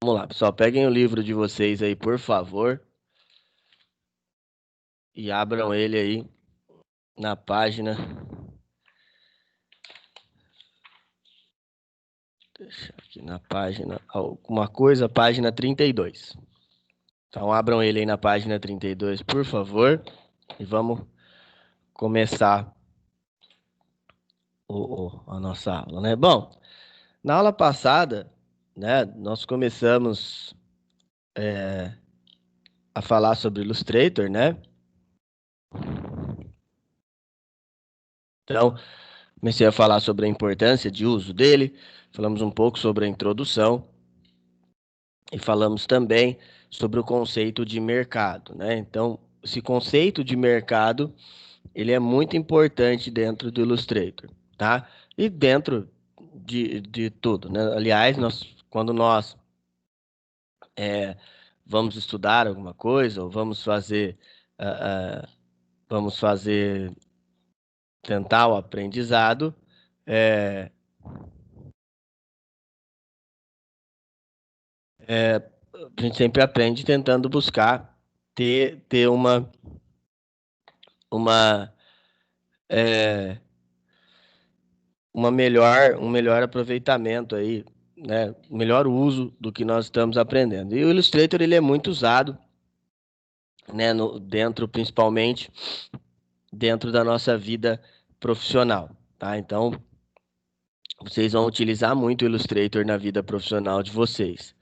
Vamos lá, pessoal. Peguem o livro de vocês aí, por favor, e abram ele aí na página. Deixa aqui na página. Alguma coisa, página 32. Então, abram ele aí na página 32, por favor, e vamos começar a nossa aula, né? Bom, na aula passada, né, nós começamos a falar sobre Illustrator, né? Então, comecei a falar sobre a importância de uso dele, falamos um pouco sobre a introdução e falamos também sobre o conceito de mercado, né? Então, esse conceito de mercado, ele é muito importante dentro do Illustrator, tá? E dentro de tudo, né? Aliás, quando nós vamos estudar alguma coisa ou ah, ah, vamos fazer tentar o aprendizado, é, a gente sempre aprende tentando buscar ter uma, é, um melhor aproveitamento aí, né? Um melhor uso do que nós estamos aprendendo. E o Illustrator ele é muito usado, né? Principalmente dentro da nossa vida profissional, tá? Então, vocês vão utilizar muito o Illustrator na vida profissional de vocês,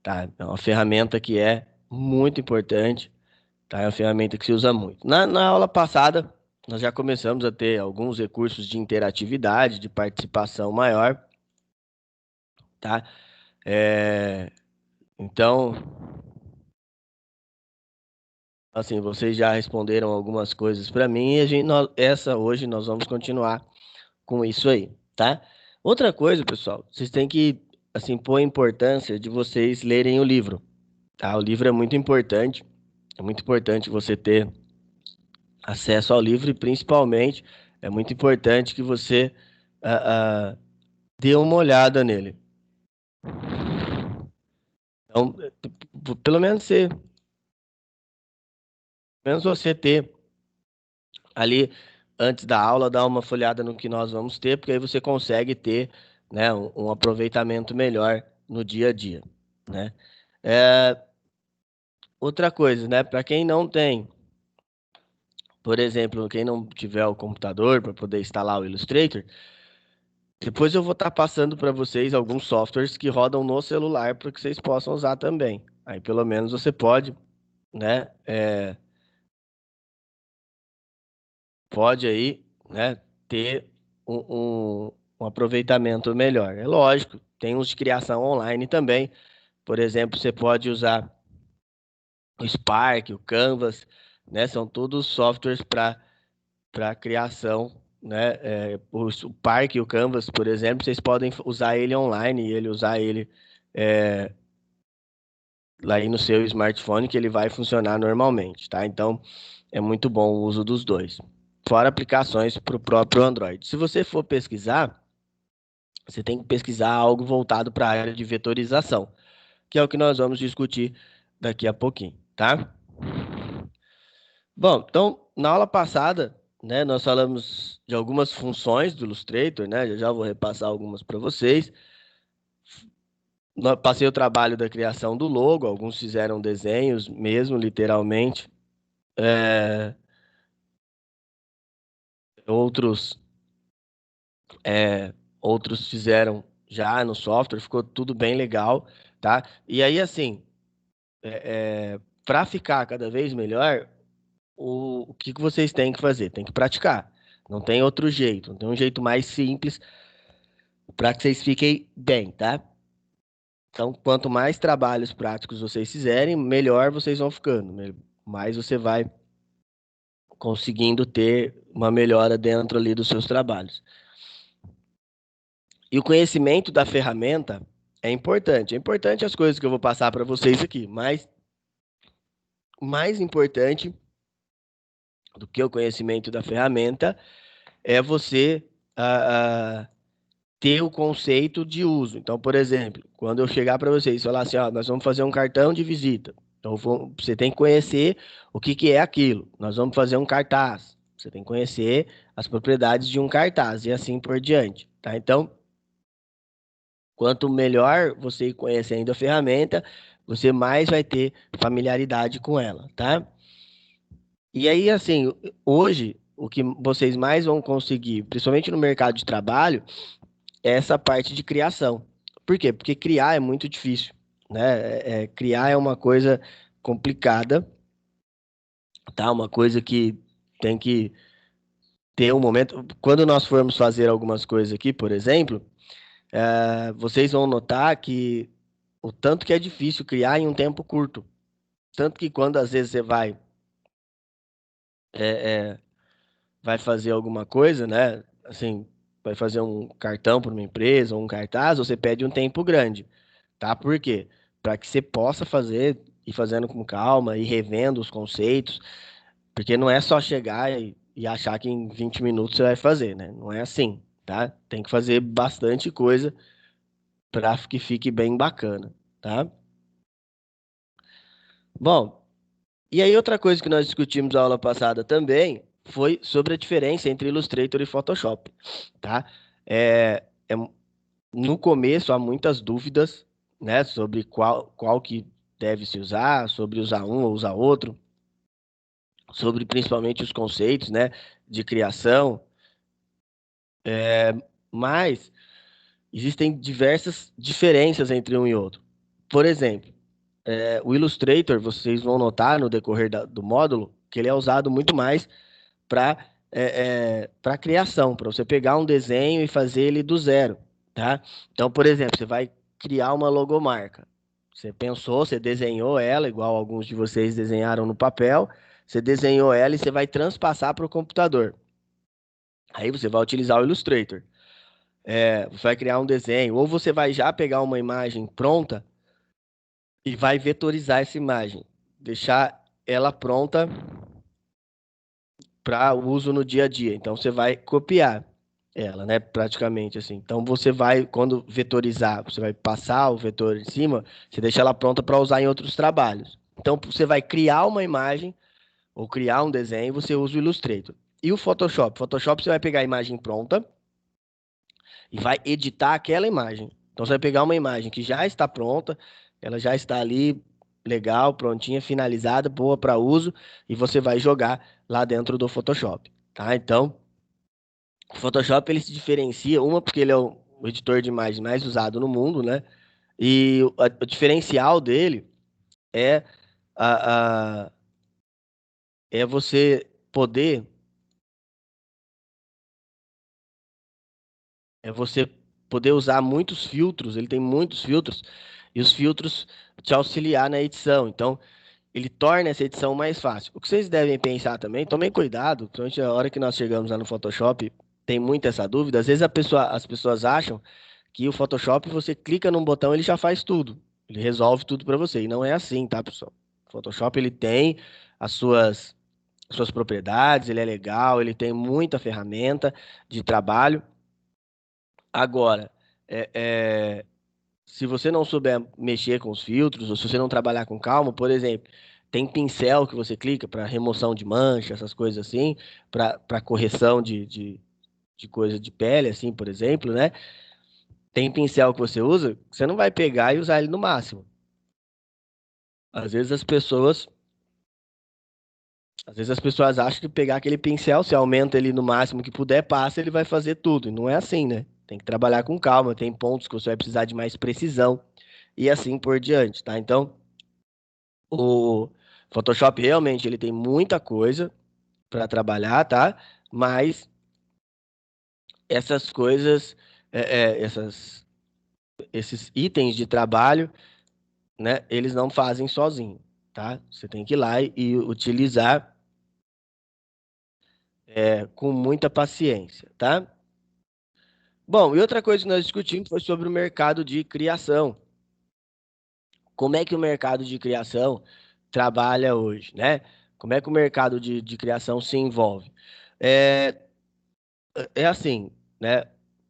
tá? É uma ferramenta que é muito importante, tá? É uma ferramenta que se usa muito. Na aula passada, nós já começamos a ter alguns recursos de interatividade, de participação maior, tá? Então, assim, vocês já responderam algumas coisas para mim e hoje nós vamos continuar com isso aí, tá? Outra coisa, pessoal, vocês têm que, assim, pôr a importância de vocês lerem o livro, tá? O livro é muito importante você ter acesso ao livro e, principalmente, é muito importante que você ah, ah, dê uma olhada nele. Então, pelo menos você ter ali antes da aula, dar uma folhada no que nós vamos ter, porque aí você consegue ter, né, um aproveitamento melhor no dia a dia, né? É, outra coisa, né, para quem não tem, por exemplo, quem não tiver o computador para poder instalar o Illustrator, depois eu vou estar passando para vocês alguns softwares que rodam no celular para que vocês possam usar também. Aí pelo menos você pode, né, pode aí, né, ter um aproveitamento melhor. É lógico, tem uns de criação online também. Por exemplo, você pode usar o Spark, o Canvas, né? São todos softwares para criação, né? O Spark e o Canvas, por exemplo, vocês podem usar ele online e ele usar ele lá aí no seu smartphone que ele vai funcionar normalmente, tá? Então, é muito bom o uso dos dois. Fora aplicações para o próprio Android. Se você for pesquisar, você tem que pesquisar algo voltado para a área de vetorização, que é o que nós vamos discutir daqui a pouquinho, tá? Bom, então, na aula passada, né, nós falamos de algumas funções do Illustrator, né? Já vou repassar algumas para vocês. Passei o trabalho da criação do logo, alguns fizeram desenhos mesmo, literalmente. É, outros, outros fizeram já no software, ficou tudo bem legal, tá? E aí, assim, para ficar cada vez melhor, o que vocês têm que fazer? Tem que praticar. Não tem outro jeito, não tem um jeito mais simples para que vocês fiquem bem, tá? Então, quanto mais trabalhos práticos vocês fizerem, melhor vocês vão ficando, mais você vai conseguindo ter uma melhora dentro ali dos seus trabalhos. E o conhecimento da ferramenta é importante. É importante as coisas que eu vou passar para vocês aqui, mas mais importante do que o conhecimento da ferramenta é você ter o conceito de uso. Então, por exemplo, quando eu chegar para vocês e falar assim, ó, nós vamos fazer um cartão de visita. Então, você tem que conhecer o que que é aquilo. Nós vamos fazer um cartaz. Você tem que conhecer as propriedades de um cartaz e assim por diante, tá? Então, quanto melhor você ir conhecendo a ferramenta, você mais vai ter familiaridade com ela, tá? E aí, assim, hoje, o que vocês mais vão conseguir, principalmente no mercado de trabalho, é essa parte de criação. Por quê? Porque criar é muito difícil, né? Criar é uma coisa complicada, tá? Uma coisa que tem que ter um momento. Quando nós formos fazer algumas coisas aqui, por exemplo, vocês vão notar que o tanto que é difícil criar em um tempo curto. Tanto que quando às vezes você é, é, vai fazer alguma coisa, né? Assim, vai fazer um cartão para uma empresa ou um cartaz, você pede um tempo grande, tá? Por quê? Para que você possa fazer e fazendo com calma e revendo os conceitos, porque não é só chegar e achar que em 20 minutos você vai fazer, né? Não é assim, tá? Tem que fazer bastante coisa para que fique bem bacana, tá? Bom, e aí outra coisa que nós discutimos na aula passada também foi sobre a diferença entre Illustrator e Photoshop, tá? É, no começo há muitas dúvidas, né, sobre qual que deve se usar, sobre usar um ou usar outro, sobre principalmente os conceitos, né, de criação, mas existem diversas diferenças entre um e outro. Por exemplo, o Illustrator, vocês vão notar no decorrer do módulo que ele é usado muito mais para para criação, para você pegar um desenho e fazer ele do zero, tá? Então, por exemplo, você vai criar uma logomarca. Você pensou, você desenhou ela, igual alguns de vocês desenharam no papel. Você desenhou ela e você vai transpassar para o computador. Aí você vai utilizar o Illustrator. Você vai criar um desenho, ou você vai já pegar uma imagem pronta e vai vetorizar essa imagem, deixar ela pronta para uso no dia a dia. Então você vai copiar ela, né? Praticamente assim. Então você vai, quando vetorizar, você vai passar o vetor em cima, você deixa ela pronta para usar em outros trabalhos. Então você vai criar uma imagem ou criar um desenho, você usa o Illustrator. E o Photoshop? Photoshop você vai pegar a imagem pronta e vai editar aquela imagem. Então você vai pegar uma imagem que já está pronta, ela já está ali legal, prontinha, finalizada, boa para uso, e você vai jogar lá dentro do Photoshop, tá? Então, o Photoshop ele se diferencia, uma porque ele é o editor de imagem mais usado no mundo, né? E o diferencial dele é a, a- é você poder você poder usar muitos filtros, ele tem muitos filtros, e os filtros te auxiliar na edição. Então, ele torna essa edição mais fácil. O que vocês devem pensar também, tomem cuidado, principalmente a hora que nós chegamos lá no Photoshop, tem muita essa dúvida. Às vezes as pessoas acham que o Photoshop, você clica num botão, ele já faz tudo. Ele resolve tudo para você. E não é assim, tá, pessoal? O Photoshop, ele tem as suas propriedades, ele é legal, ele tem muita ferramenta de trabalho. Agora, é, é, se você não souber mexer com os filtros, ou se você não trabalhar com calma, por exemplo, tem pincel que você clica para remoção de mancha, essas coisas assim, para correção de coisa de pele, assim, por exemplo, né? Tem pincel que você usa, você não vai pegar e usar ele no máximo. Às vezes as pessoas, às vezes as pessoas acham que pegar aquele pincel, se aumenta ele no máximo que puder, passa, ele vai fazer tudo. E não é assim, né? Tem que trabalhar com calma, tem pontos que você vai precisar de mais precisão e assim por diante, tá? Então, o Photoshop realmente ele tem muita coisa para trabalhar, tá? Mas essas coisas, esses itens de trabalho, né? Eles não fazem sozinho, tá? Você tem que ir lá e utilizar com muita paciência, tá? Bom, e outra coisa que nós discutimos foi sobre o mercado de criação. Como é que o mercado de criação trabalha hoje, né? Como é que o mercado de criação se envolve? É, é assim, né?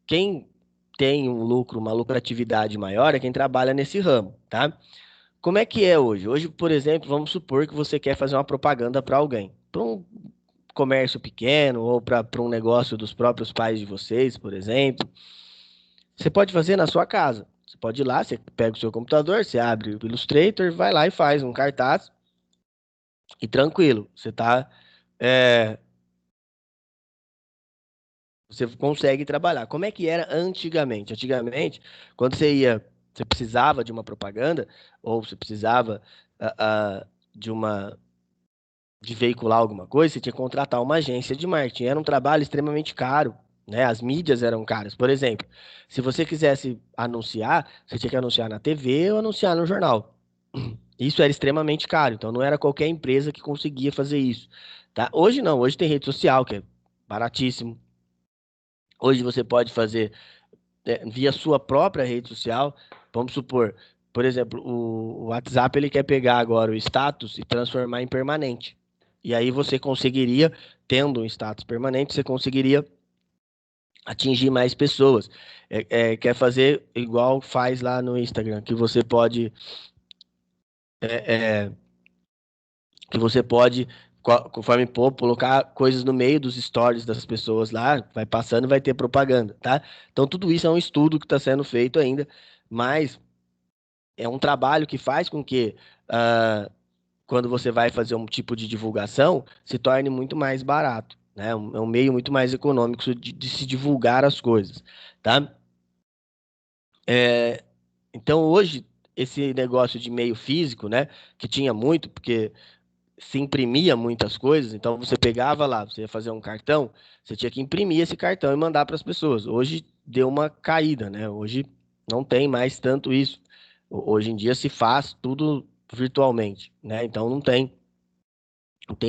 Quem tem um lucro, uma lucratividade maior é quem trabalha nesse ramo, tá? Como é que é hoje? Hoje, por exemplo, vamos supor que você quer fazer uma propaganda para alguém, para um comércio pequeno ou para um negócio dos próprios pais de vocês, por exemplo. Você pode fazer na sua casa. Você pode ir lá, você pega o seu computador, você abre o Illustrator, vai lá e faz um cartaz e tranquilo. Você consegue trabalhar. Como é que era antigamente? Antigamente, quando você precisava de uma propaganda ou você precisava ah, ah, de uma de veicular alguma coisa, você tinha que contratar uma agência de marketing. Era um trabalho extremamente caro, né? As mídias eram caras. Por exemplo, se você quisesse anunciar, você tinha que anunciar na TV ou anunciar no jornal. Isso era extremamente caro, então não era qualquer empresa que conseguia fazer isso, tá? Hoje não, hoje tem rede social, que é baratíssimo. Hoje você pode fazer via sua própria rede social. Vamos supor, por exemplo, o WhatsApp ele quer pegar agora o status e transformar em permanente. E aí você conseguiria, tendo um status permanente, você conseguiria atingir mais pessoas. Quer fazer igual faz lá no Instagram, é, é, que você pode, conforme pôr, colocar coisas no meio dos stories das pessoas lá, vai passando e vai ter propaganda, tá? Então tudo isso é um estudo que está sendo feito ainda, mas é um trabalho que faz com que quando você vai fazer um tipo de divulgação, se torne muito mais barato, né? É um meio muito mais econômico de se divulgar as coisas, tá? É, então hoje esse negócio de meio físico, né, que tinha muito, porque se imprimia muitas coisas, então você pegava lá, você ia fazer um cartão, você tinha que imprimir esse cartão e mandar para as pessoas. Hoje deu uma caída, né? Hoje não tem mais tanto isso. Hoje em dia se faz tudo virtualmente, né? Então não tem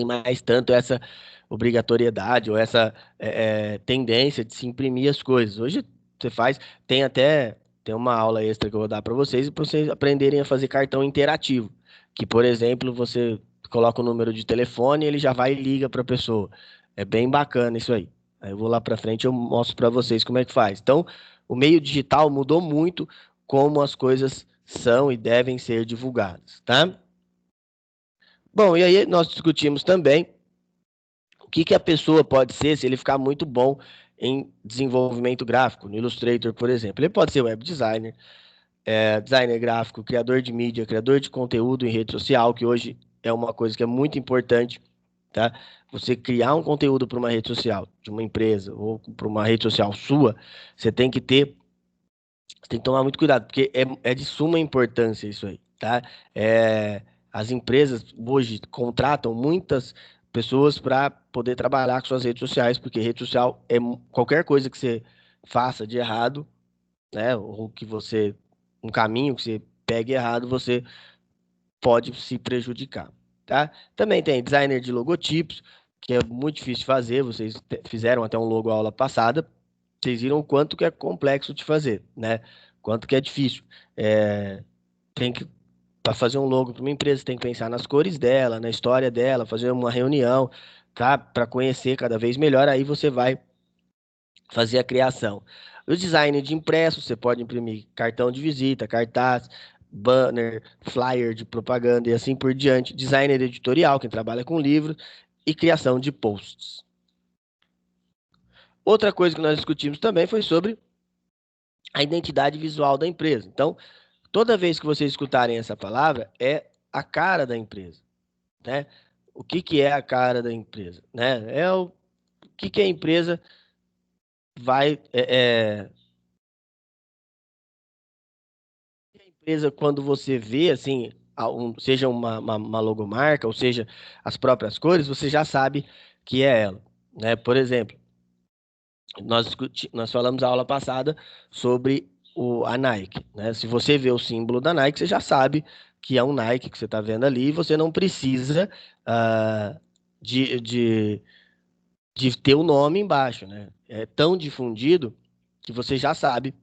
mais tanto essa obrigatoriedade ou essa tendência de se imprimir as coisas. Hoje você faz, tem uma aula extra que eu vou dar para vocês aprenderem a fazer cartão interativo, que, por exemplo, você coloca o número de telefone, ele já vai e liga para a pessoa. É bem bacana isso aí. Aí eu vou lá para frente e eu mostro para vocês como é que faz. Então, o meio digital mudou muito como as coisas são e devem ser divulgadas, tá? Bom, e aí nós discutimos também o que a pessoa pode ser se ele ficar muito bom em desenvolvimento gráfico, no Illustrator, por exemplo. Ele pode ser web designer, designer gráfico, criador de mídia, criador de conteúdo em rede social, que hoje é uma coisa que é muito importante, tá? Você criar um conteúdo para uma rede social de uma empresa ou para uma rede social sua, você tem que ter, você tem que tomar muito cuidado, porque é de suma importância isso aí, tá? É, as empresas hoje contratam muitas pessoas para poder trabalhar com suas redes sociais, porque rede social qualquer coisa que você faça de errado, né? Ou que você, um caminho que você pegue errado, você pode se prejudicar, tá? Também tem designer de logotipos, que é muito difícil de fazer, vocês fizeram até um logo aula passada, vocês viram o quanto que é complexo de fazer, né? Quanto que é difícil. É, tem que, para fazer um logo para uma empresa, tem que pensar nas cores dela, na história dela, fazer uma reunião, tá? Para conhecer cada vez melhor, aí você vai fazer a criação. O design de impresso, você pode imprimir cartão de visita, cartaz, banner, flyer de propaganda e assim por diante. Designer editorial, quem trabalha com livros, e criação de posts. Outra coisa que nós discutimos também foi sobre a identidade visual da empresa. Então, toda vez que vocês escutarem essa palavra, é a cara da empresa, né? O que que é a cara da empresa, né? O que que a empresa vai a empresa, quando você vê assim, seja uma logomarca, ou seja, as próprias cores, você já sabe que é ela, né? Por exemplo, nós falamos na aula passada sobre a Nike, né? Se você vê o símbolo da Nike, você já sabe que é um Nike que você está vendo ali, e você não precisa ah, de, de, de ter o nome embaixo, né? É tão difundido que você já sabe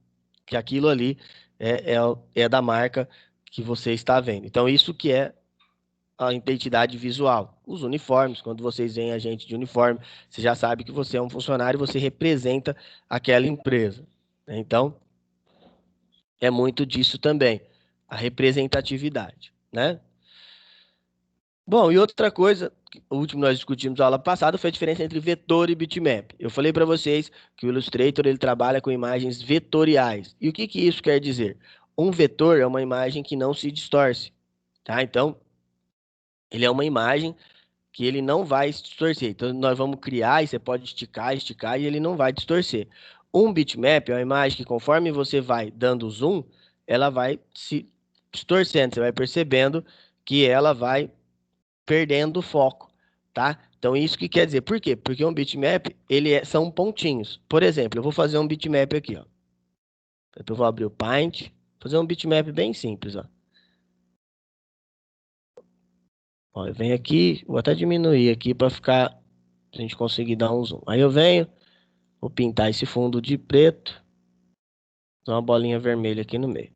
que aquilo ali é da marca que você está vendo. Então, isso que é a identidade visual. Os uniformes, quando vocês veem a gente de uniforme, você já sabe que você é um funcionário, você representa aquela empresa, né? Então, é muito disso também, a representatividade, né? Bom, e outra coisa, o último nós discutimos na aula passada foi a diferença entre vetor e bitmap. Eu falei para vocês que o Illustrator ele trabalha com imagens vetoriais. E o que que isso quer dizer? Um vetor é uma imagem que não se distorce, tá? Então, ele é uma imagem que ele não vai se distorcer. Então, nós vamos criar e você pode esticar, esticar e ele não vai distorcer. Um bitmap é uma imagem que conforme você vai dando zoom, ela vai se distorcendo. Você vai percebendo que ela vai perdendo o foco, tá? Então, isso que quer dizer. Por quê? Porque um bitmap, são pontinhos. Por exemplo, eu vou fazer um bitmap aqui, ó. Eu vou abrir o Paint, fazer um bitmap bem simples, ó. Ó, eu venho aqui, vou até diminuir aqui para ficar, a gente conseguir dar um zoom. Aí eu venho, vou pintar esse fundo de preto, dar uma bolinha vermelha aqui no meio.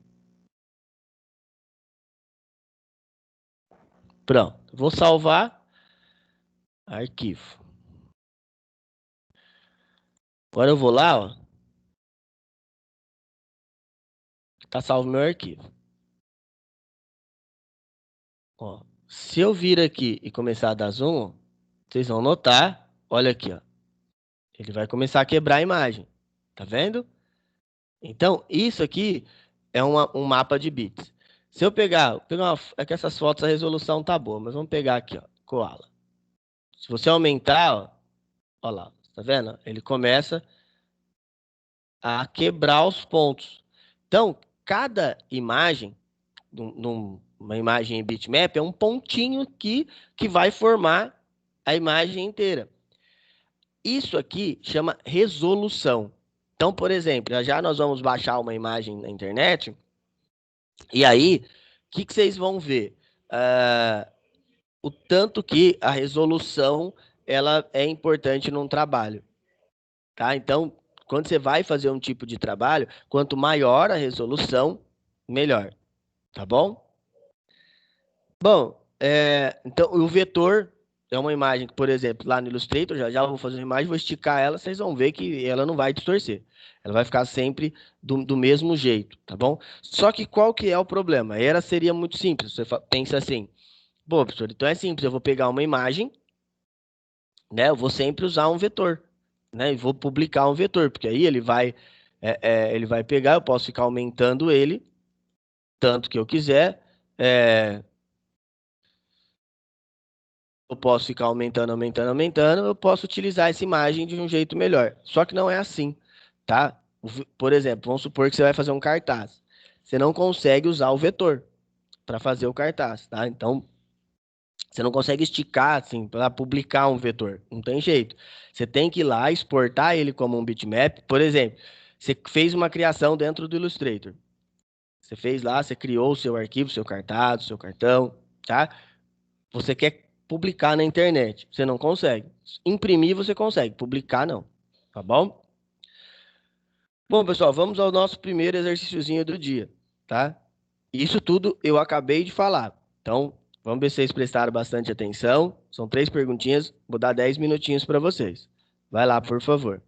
Pronto, vou salvar, arquivo. Agora eu vou lá, ó, tá salvo meu arquivo. Ó, se eu vir aqui e começar a dar zoom, vocês vão notar, olha aqui, ó, ele vai começar a quebrar a imagem, tá vendo? Então, isso aqui é um mapa de bits. Se eu é que essas fotos a resolução tá boa, mas vamos pegar aqui, ó, Koala. Se você aumentar, ó lá, tá vendo? Ele começa a quebrar os pontos. Então, cada imagem, uma imagem em bitmap, é um pontinho que vai formar a imagem inteira. Isso aqui chama resolução. Então, por exemplo, já nós vamos baixar uma imagem na internet, e aí, o que vocês vão ver? Ah, o tanto que a resolução ela é importante num trabalho, tá? Então, quando você vai fazer um tipo de trabalho, quanto maior a resolução, melhor, tá bom? Bom, então o vetor é uma imagem que, por exemplo, lá no Illustrator, já já eu vou fazer uma imagem, vou esticar ela, vocês vão ver que ela não vai distorcer. Ela vai ficar sempre do mesmo jeito, tá bom? Só que qual que é o problema? Ela seria muito simples. Você pensa assim, pô, professor, então é simples, eu vou pegar uma imagem, né? Eu vou sempre usar um vetor, né? E vou publicar um vetor, porque aí ele vai pegar, eu posso ficar aumentando ele tanto que eu quiser. é, eu posso ficar aumentando, aumentando, aumentando, eu posso utilizar essa imagem de um jeito melhor. Só que não é assim, tá? Por exemplo, vamos supor que você vai fazer um cartaz. Você não consegue usar o vetor para fazer o cartaz, tá? Então, você não consegue esticar assim para publicar um vetor. Não tem jeito. Você tem que ir lá exportar ele como um bitmap. Por exemplo, você fez uma criação dentro do Illustrator. Você fez lá, você criou o seu arquivo, seu cartaz, seu cartão, tá? Você quer publicar na internet, você não consegue. Imprimir você consegue, publicar não. Tá bom? Bom, pessoal, vamos ao nosso primeiro exercíciozinho do dia, tá? Isso tudo eu acabei de falar. Então, vamos ver se vocês prestaram bastante atenção. São 3 perguntinhas, vou dar 10 minutinhos para vocês. Vai lá, por favor.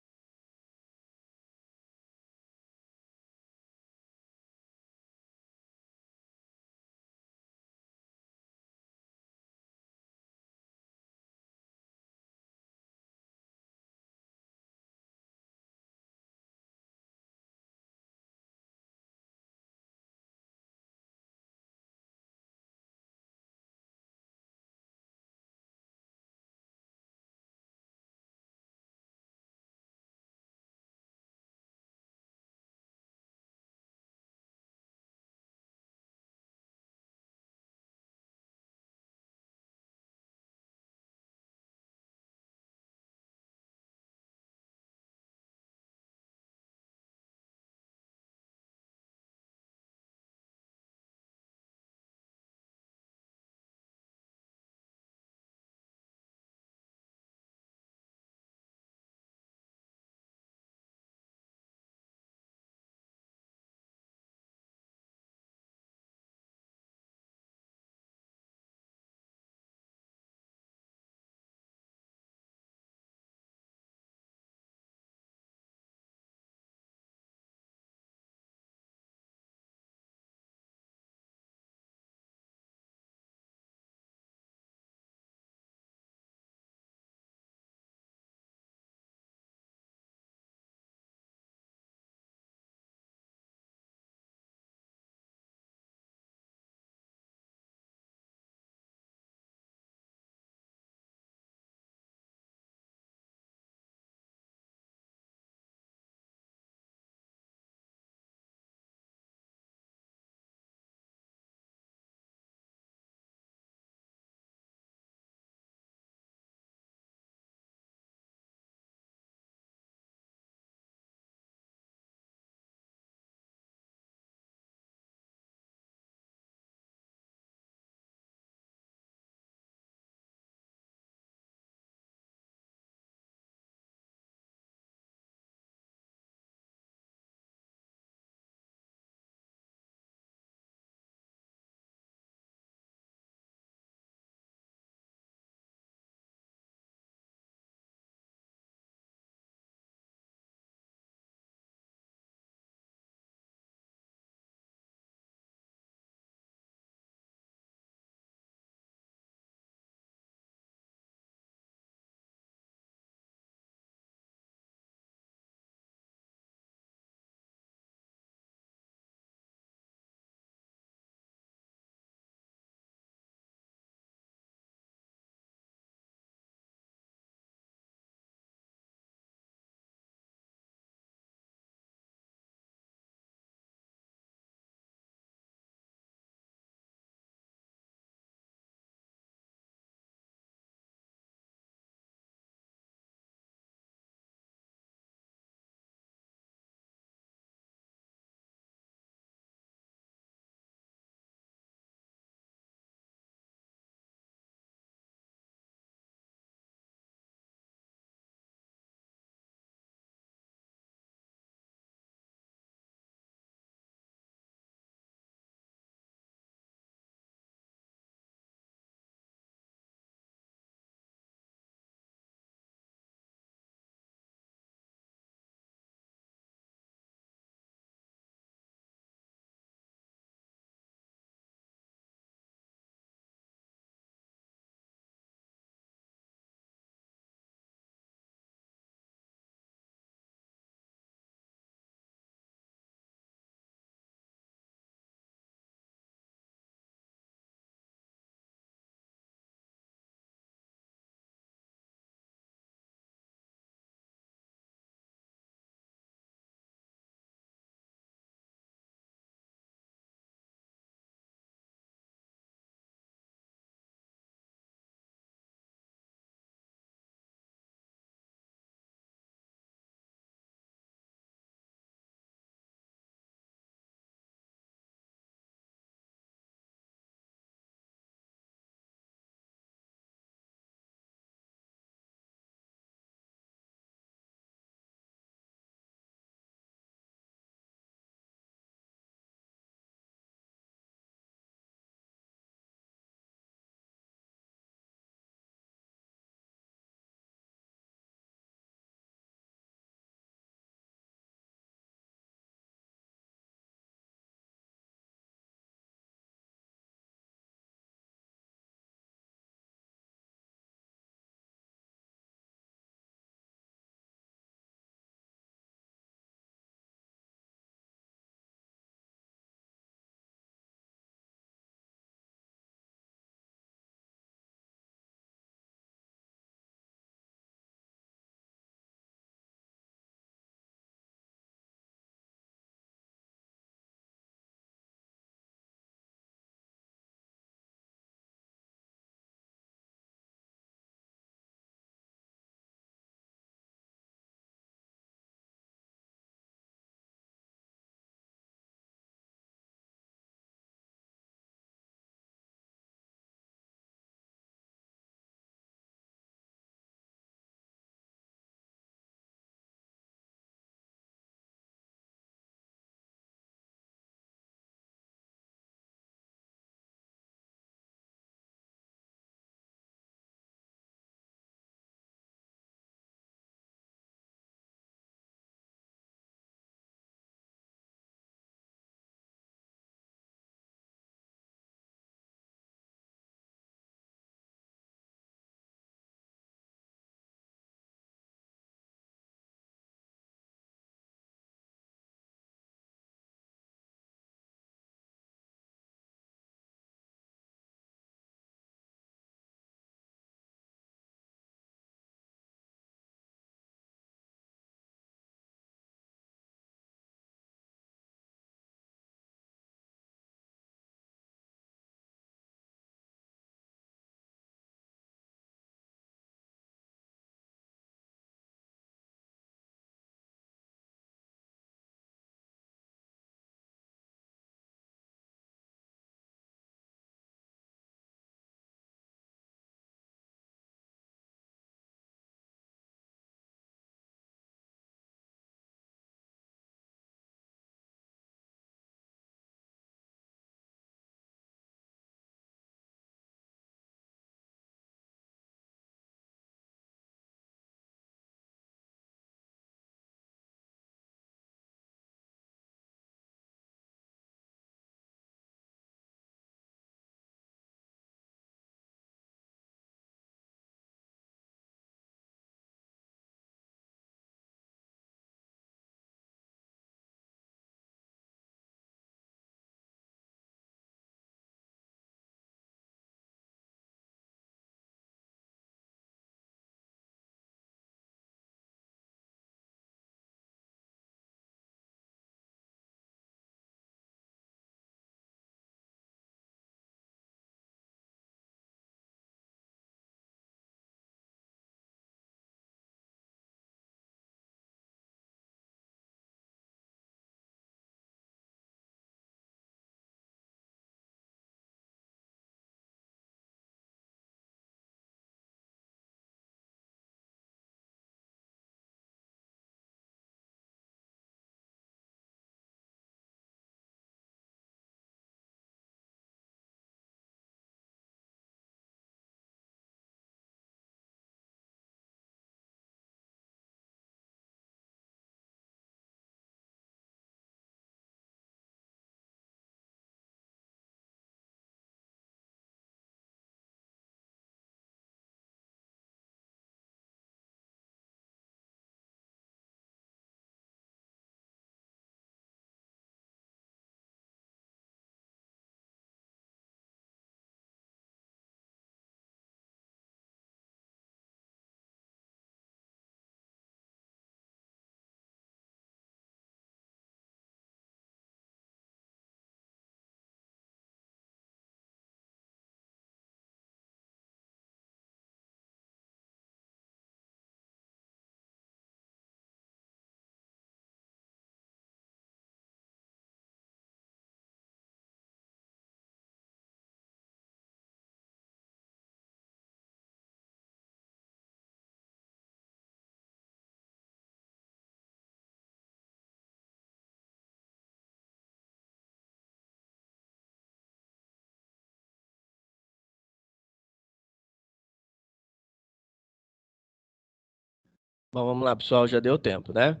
Bom, vamos lá, pessoal, já deu tempo, né?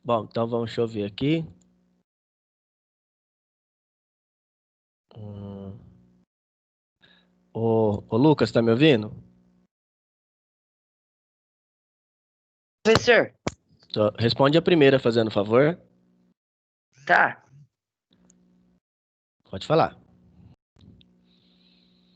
Bom, então vamos chover aqui. Hum. Ô, Lucas, tá me ouvindo? Professor, Responde a primeira, fazendo favor. tá. Pode falar.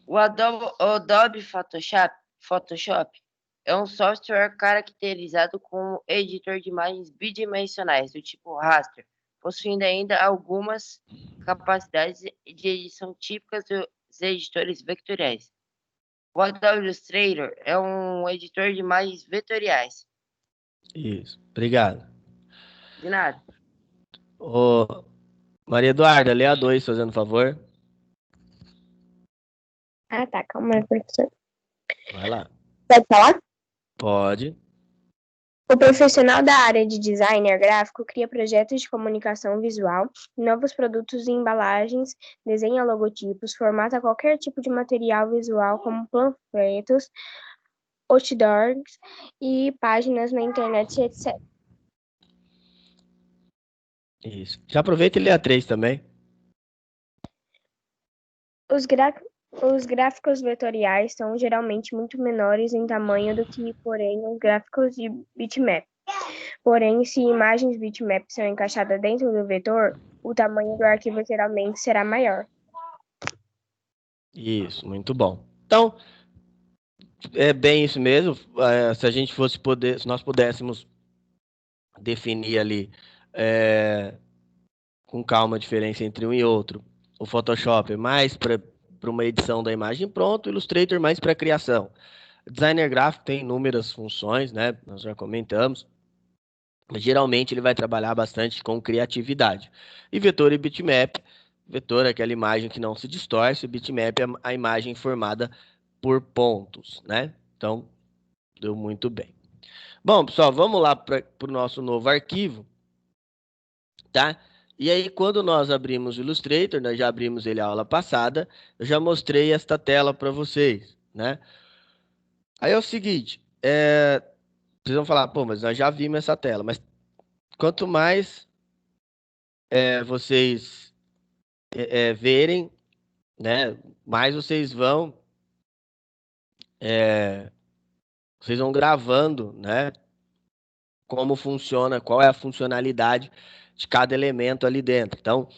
O Adobe Photoshop é um software caracterizado como editor de imagens bidimensionais do tipo raster, possuindo ainda algumas capacidades de edição típicas dos editores vetoriais. O Adobe Illustrator é um editor de imagens vetoriais. Isso, obrigado. De nada. Ô, Maria Eduarda, lê a 2, fazendo favor. Ah, tá, calma aí, professor. Vai lá. Pode falar? Pode. O profissional da área de designer gráfico cria projetos de comunicação visual, novos produtos e embalagens, desenha logotipos, formata qualquer tipo de material visual como panfletos, outdoors e páginas na internet, etc. Isso. Já aproveita e lê a 3 também. Os gráficos vetoriais são geralmente muito menores em tamanho do que, porém, os gráficos de bitmap. Porém, se imagens bitmap são encaixadas dentro do vetor, o tamanho do arquivo geralmente será maior. Isso, muito bom. Então, é bem isso mesmo. Se a gente fosse poder, se nós pudéssemos definir ali com calma a diferença entre um e outro, o Photoshop é mais para uma edição da imagem pronta, o Illustrator mais para criação. O designer gráfico tem inúmeras funções, né? Nós já comentamos. Mas geralmente ele vai trabalhar bastante com criatividade. E vetor e bitmap. Vetor é aquela imagem que não se distorce, o bitmap é a imagem formada por pontos, né? Então, deu muito bem. Bom, pessoal, vamos lá para o nosso novo arquivo, tá? E aí, quando nós abrimos o Illustrator, nós já abrimos ele a aula passada, eu já mostrei esta tela para vocês, né? Aí é o seguinte, vocês vão falar, pô, mas nós já vimos essa tela, mas quanto mais vocês verem, né, mais vocês vão gravando, né, como funciona, qual é a funcionalidade de cada elemento ali dentro. Então,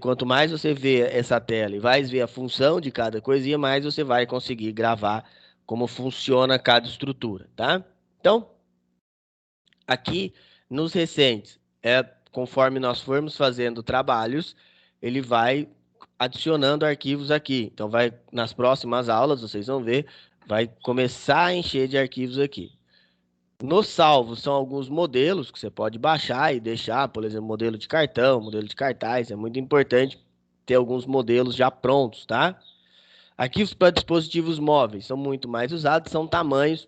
quanto mais você vê essa tela e vai ver a função de cada coisinha, mais você vai conseguir gravar como funciona cada estrutura, tá? Então, aqui nos recentes, conforme nós formos fazendo trabalhos, ele vai adicionando arquivos aqui. Então, nas próximas aulas, vocês vão ver, vai começar a encher de arquivos aqui. No salvo são alguns modelos que você pode baixar e deixar, por exemplo, modelo de cartão, modelo de cartaz. É muito importante ter alguns modelos já prontos, tá? Arquivos para dispositivos móveis são muito mais usados, são tamanhos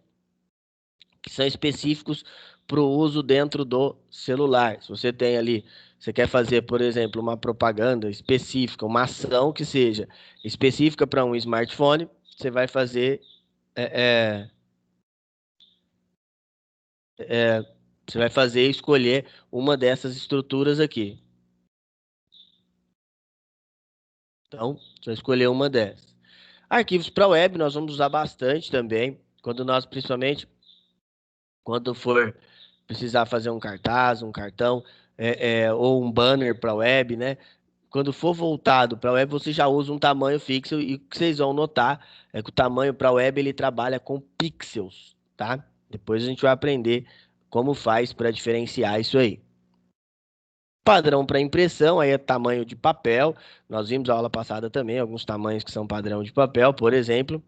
que são específicos para o uso dentro do celular. Se você tem ali, você quer fazer, por exemplo, uma propaganda específica, uma ação que seja específica para um smartphone, você vai fazer é, é, você vai fazer escolher uma dessas estruturas aqui. Então, você vai escolher uma dessas. Arquivos para web nós vamos usar bastante também, principalmente quando for precisar fazer um cartaz, um cartão, ou um banner para web, né? Quando for voltado para web, você já usa um tamanho fixo e o que vocês vão notar é que o tamanho para web ele trabalha com pixels, tá? Depois a gente vai aprender como faz para diferenciar isso aí. Padrão para impressão, aí é tamanho de papel. Nós vimos a aula passada também alguns tamanhos que são padrão de papel, por exemplo,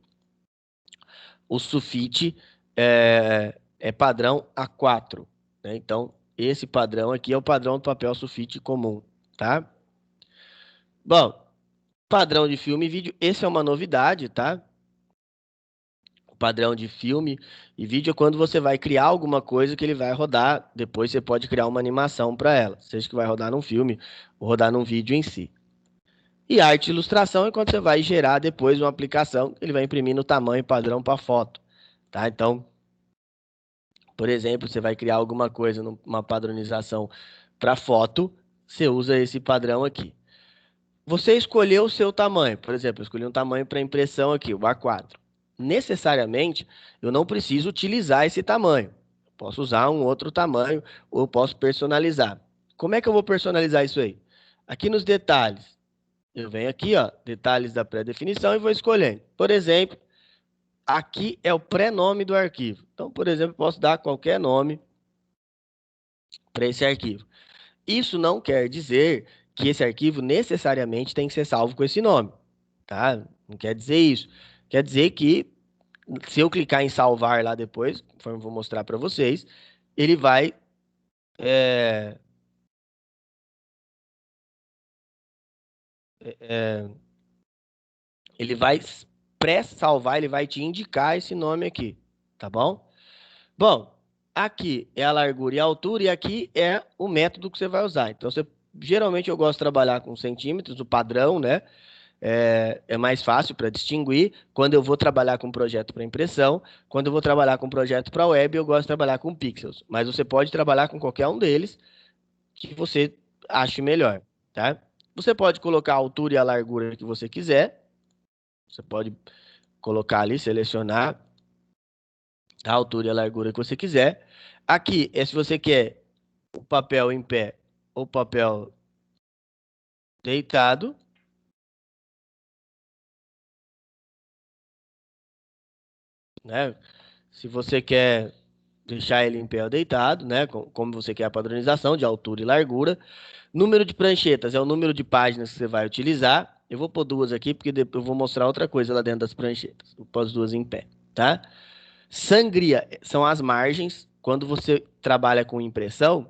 o sulfite é padrão A4, né? Então, esse padrão aqui é o padrão do papel sulfite comum, tá? Bom, padrão de filme e vídeo, esse é uma novidade, tá? O padrão de filme e vídeo é quando você vai criar alguma coisa que ele vai rodar, depois você pode criar uma animação para ela, seja que vai rodar num filme ou rodar num vídeo em si. E arte e ilustração é quando você vai gerar depois uma aplicação, ele vai imprimir no tamanho padrão para foto, tá? Então, Por exemplo, você vai criar alguma coisa, uma padronização para foto, você usa esse padrão aqui. Você escolheu o seu tamanho, por exemplo, eu escolhi um tamanho para impressão aqui, o A4. Necessariamente, eu não preciso utilizar esse tamanho. Eu posso usar um outro tamanho ou eu posso personalizar. Como é que eu vou personalizar isso aí? Aqui nos detalhes, eu venho aqui, ó, detalhes da pré-definição e vou escolhendo. Por exemplo, aqui é o pré-nome do arquivo. Então, por exemplo, eu posso dar qualquer nome para esse arquivo. Isso não quer dizer que esse arquivo necessariamente tem que ser salvo com esse nome, tá? Não quer dizer isso. Quer dizer que se eu clicar em salvar lá depois, conforme eu vou mostrar para vocês, ele vai ele vai pré-salvar, ele vai te indicar esse nome aqui, tá bom? Bom, aqui é a largura e a altura e aqui é o método que você vai usar. Então, geralmente eu gosto de trabalhar com centímetros, o padrão, né? É mais fácil para distinguir. Quando eu vou trabalhar com projeto para impressão, quando eu vou trabalhar com projeto para web, eu gosto de trabalhar com pixels. Mas você pode trabalhar com qualquer um deles que você ache melhor, tá? Você pode colocar a altura e a largura que você quiser. Você pode colocar ali, selecionar a altura e a largura que você quiser. Aqui é se você quer o papel em pé ou papel deitado. Né? Se você quer deixar ele em pé ou deitado, né? Como você quer a padronização de altura e largura. Número de pranchetas é o número de páginas que você vai utilizar. Eu vou pôr duas aqui, porque depois eu vou mostrar outra coisa lá dentro das pranchetas. Vou pôr as duas em pé, tá? Sangria são as margens. Quando você trabalha com impressão,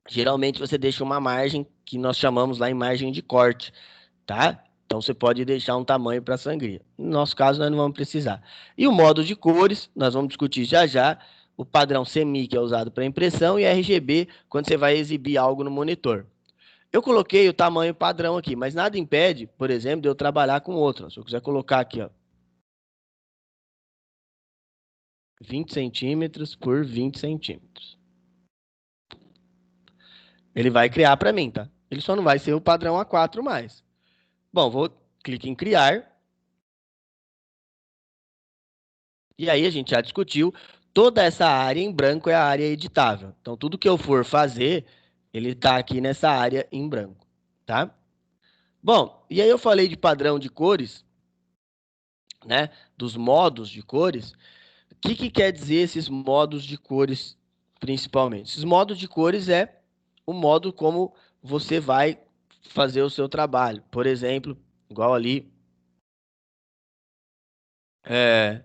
geralmente você deixa uma margem que nós chamamos lá em margem de corte, tá? Então você pode deixar um tamanho para sangria. No nosso caso, nós não vamos precisar. E o modo de cores, nós vamos discutir já já. O padrão CMYK que é usado para impressão e RGB quando você vai exibir algo no monitor. Eu coloquei o tamanho padrão aqui, mas nada impede, por exemplo, de eu trabalhar com outro. Se eu quiser colocar aqui, ó, 20 centímetros por 20 centímetros. Ele vai criar para mim, tá? Ele só não vai ser o padrão A4 mais. Bom, vou clicar em criar. E aí a gente já discutiu, toda essa área em branco é a área editável. Então, tudo que eu for fazer, ele está aqui nessa área em branco, tá? Bom, e aí eu falei de padrão de cores, né? Dos modos de cores. O que quer dizer esses modos de cores, principalmente? Esses modos de cores é o modo como você vai fazer o seu trabalho. Por exemplo, igual ali, é,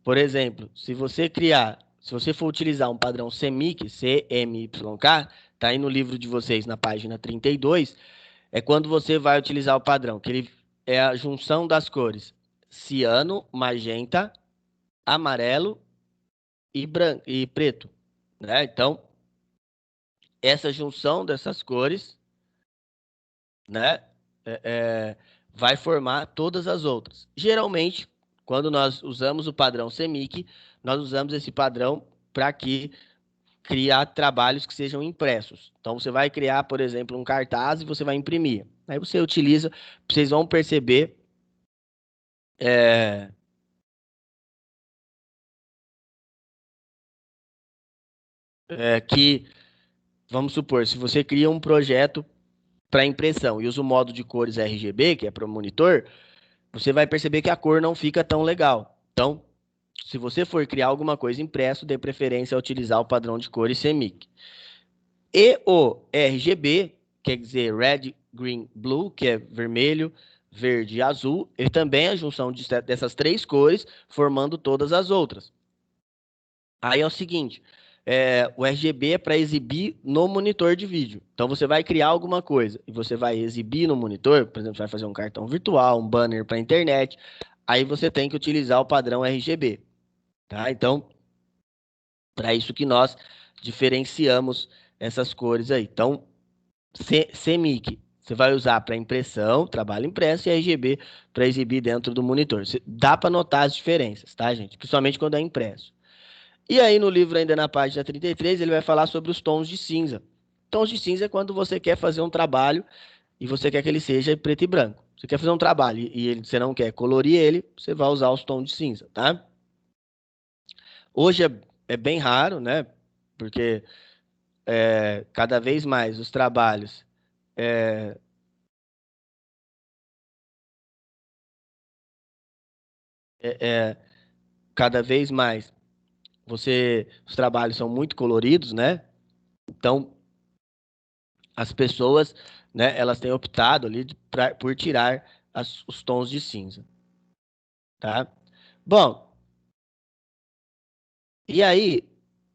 por exemplo, se você for utilizar um padrão CMYK, CMYK, tá aí no livro de vocês na página 32, é quando você vai utilizar o padrão, que ele é a junção das cores ciano, magenta, amarelo e branco e preto, né? Então, essa junção dessas cores, né, é, é, vai formar todas as outras. Geralmente, quando nós usamos o padrão CMYK, nós usamos esse padrão para criar trabalhos que sejam impressos. Então, você vai criar, por exemplo, um cartaz e você vai imprimir. Aí você utiliza, vocês vão perceber é, que, vamos supor, se você cria um projeto para impressão e usa o modo de cores RGB, que é para o monitor, você vai perceber que a cor não fica tão legal. Então, se você for criar alguma coisa impresso, dê preferência a utilizar o padrão de cores CMYK. E o RGB, quer dizer Red, Green, Blue, que é vermelho, verde e azul, ele também é a junção dessas três cores, formando todas as outras. Aí é o seguinte, o RGB é para exibir no monitor de vídeo. Então, você vai criar alguma coisa e você vai exibir no monitor, por exemplo, você vai fazer um cartão virtual, um banner para a internet, aí você tem que utilizar o padrão RGB. Tá? Então, para isso que nós diferenciamos essas cores aí. Então, CMYK, você vai usar para impressão, trabalho impresso, e RGB para exibir dentro do monitor. Dá para notar as diferenças, tá, gente? Principalmente quando é impresso. E aí, no livro, ainda na página 33, ele vai falar sobre os tons de cinza. Tons de cinza é quando você quer fazer um trabalho e você quer que ele seja preto e branco. Você quer fazer um trabalho e você não quer colorir ele, você vai usar os tons de cinza, tá? Hoje é bem raro, né? Porque cada vez mais os trabalhos cada vez mais os trabalhos são muito coloridos, né? Então as pessoas, né, elas têm optado ali por tirar os tons de cinza, tá? Bom, e aí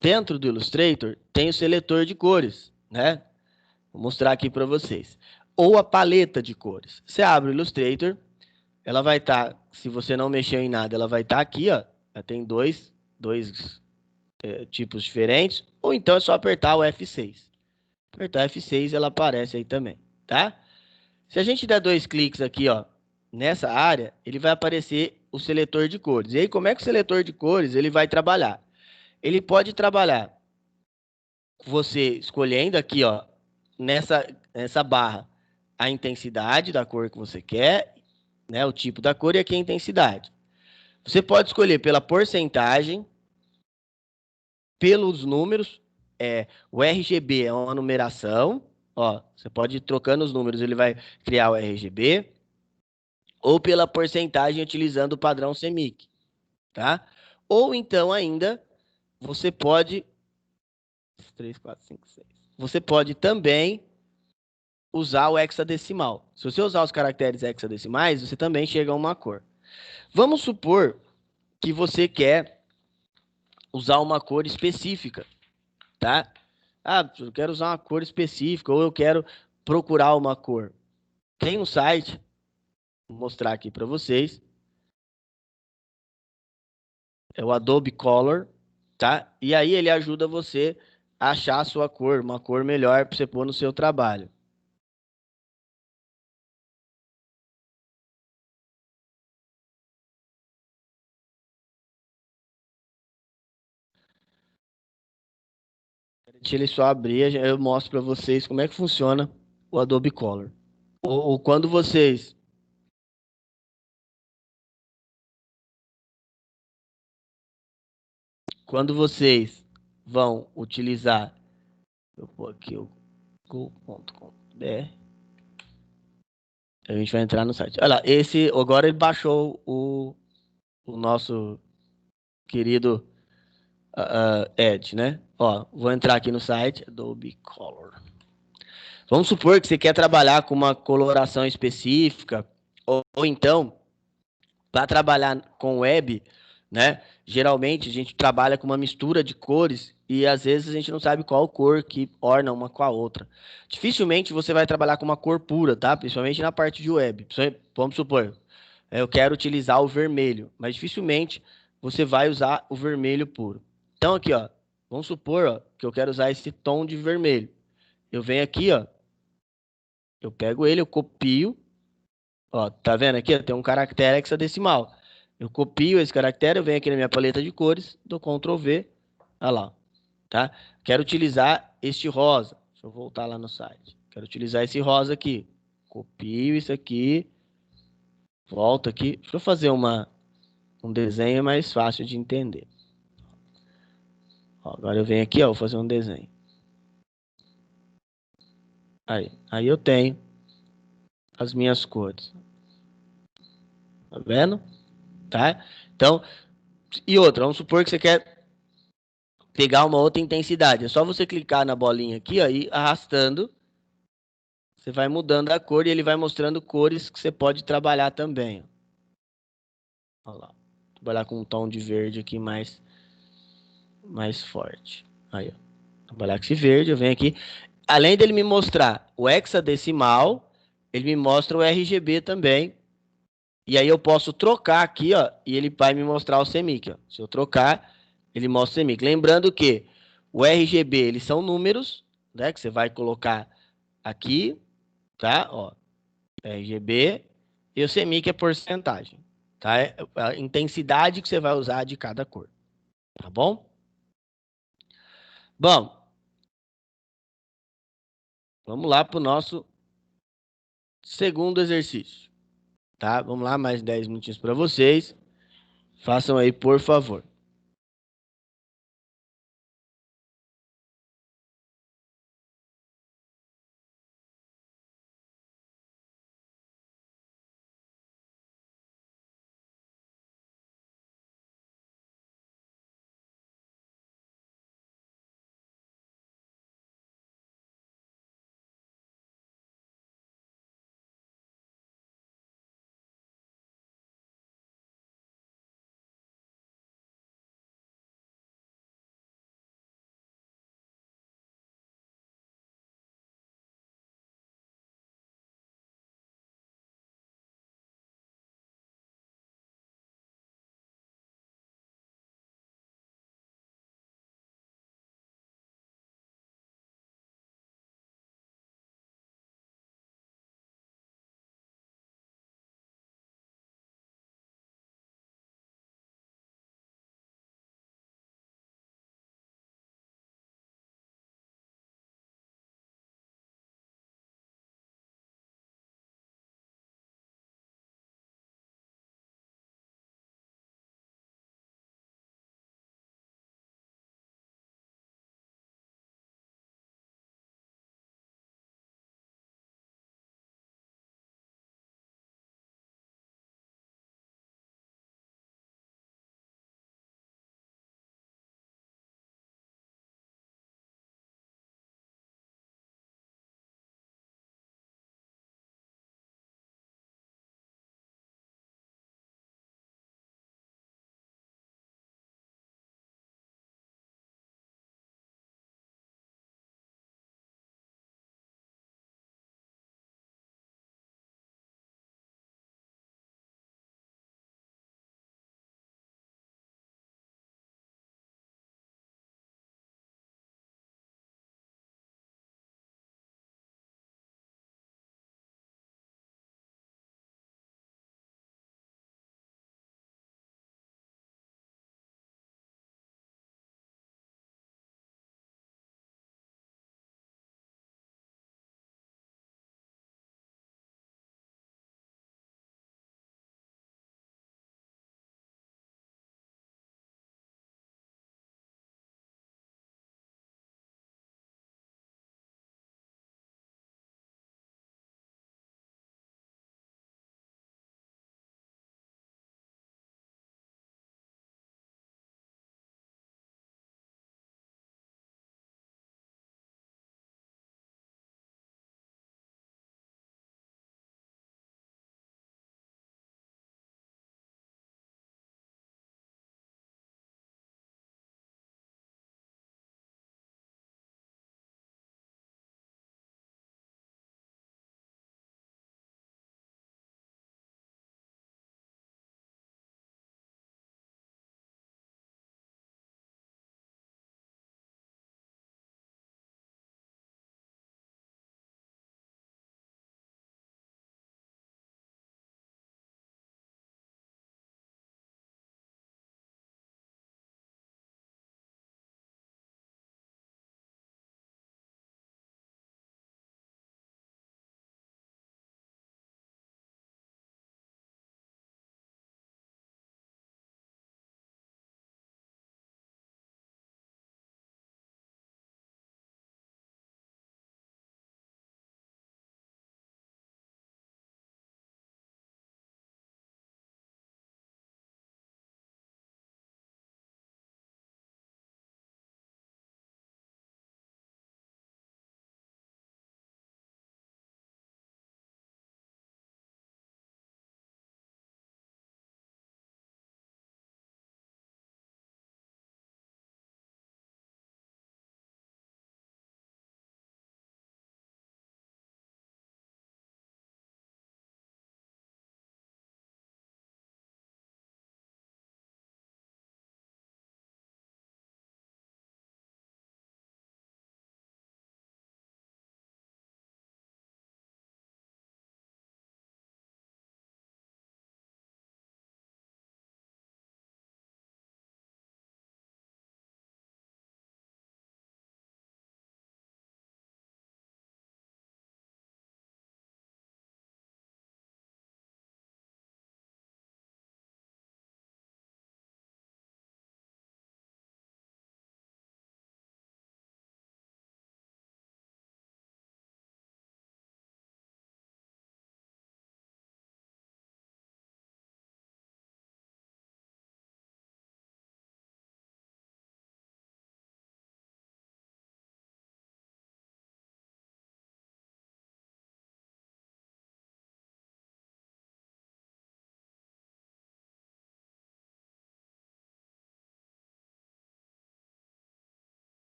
dentro do Illustrator tem o seletor de cores, né? Vou mostrar aqui para vocês. Ou a paleta de cores. Você abre o Illustrator, ela vai estar, se você não mexeu em nada, ela vai estar aqui, ó. Ela tem dois tipos diferentes. Ou então é só apertar o F6. Apertar F6, ela aparece aí também, tá? Se a gente der 2 cliques aqui, ó, nessa área, ele vai aparecer o seletor de cores. E aí, como é que o seletor de cores ele vai trabalhar? Ele pode trabalhar você escolhendo aqui, ó, nessa barra, a intensidade da cor que você quer, né, o tipo da cor e aqui a intensidade. Você pode escolher pela porcentagem, pelos números, o RGB é uma numeração, ó, você pode ir trocando os números, ele vai criar o RGB, ou pela porcentagem utilizando o padrão CMYK, tá? Ou então ainda, você pode 3, 4, 5, 6. Você pode também usar o hexadecimal. Se você usar os caracteres hexadecimais, você também chega a uma cor. Vamos supor que você quer usar uma cor específica, tá? Ah, eu quero usar uma cor específica ou eu quero procurar uma cor. Tem um site, vou mostrar aqui para vocês. É o Adobe Color, tá? E aí ele ajuda você a achar a sua cor, uma cor melhor para você pôr no seu trabalho. Deixa ele só abrir, eu mostro para vocês como é que funciona o Adobe Color. Ou quando vocês vão utilizar, eu vou aqui o go.com.br, a gente vai entrar no site. Olha lá, agora ele baixou o nosso querido Edge, né? Ó, vou entrar aqui no site, Adobe Color. Vamos supor que você quer trabalhar com uma coloração específica, ou então, para trabalhar com web, né? Geralmente a gente trabalha com uma mistura de cores e às vezes a gente não sabe qual cor que orna uma com a outra. Dificilmente você vai trabalhar com uma cor pura, tá? Principalmente na parte de web. Vamos supor, eu quero utilizar o vermelho, mas dificilmente você vai usar o vermelho puro. Então aqui, ó, vamos supor, ó, que eu quero usar esse tom de vermelho. Eu venho aqui, ó, eu pego ele, eu copio, ó, tá vendo aqui? Tem um caractere hexadecimal. Eu copio esse caractere, eu venho aqui na minha paleta de cores, dou Ctrl V, olha lá, tá? Quero utilizar este rosa. Deixa eu voltar lá no site. Quero utilizar esse rosa aqui. Copio isso aqui, volto aqui. Deixa eu fazer um desenho mais fácil de entender. Ó, agora eu venho aqui, ó, vou fazer um desenho. Aí eu tenho as minhas cores. Tá vendo? Tá? Então, e outra, vamos supor que você quer pegar uma outra intensidade. É só você clicar na bolinha aqui, ó, e arrastando, você vai mudando a cor e ele vai mostrando cores que você pode trabalhar também. Olha lá. Trabalhar com um tom de verde aqui mais forte. Aí, ó. Trabalhar com esse verde, eu venho aqui. Além dele me mostrar o hexadecimal, ele me mostra o RGB também. E aí eu posso trocar aqui, ó, e ele vai me mostrar o CMYK, ó. Se eu trocar, ele mostra o CMYK. Lembrando que o RGB, eles são números, né, que você vai colocar aqui, tá? Ó, RGB e o CMYK é porcentagem, tá? É a intensidade que você vai usar de cada cor, tá bom? Bom, vamos lá para o nosso segundo exercício, tá? Vamos lá, mais 10 minutinhos para vocês. Façam aí, por favor.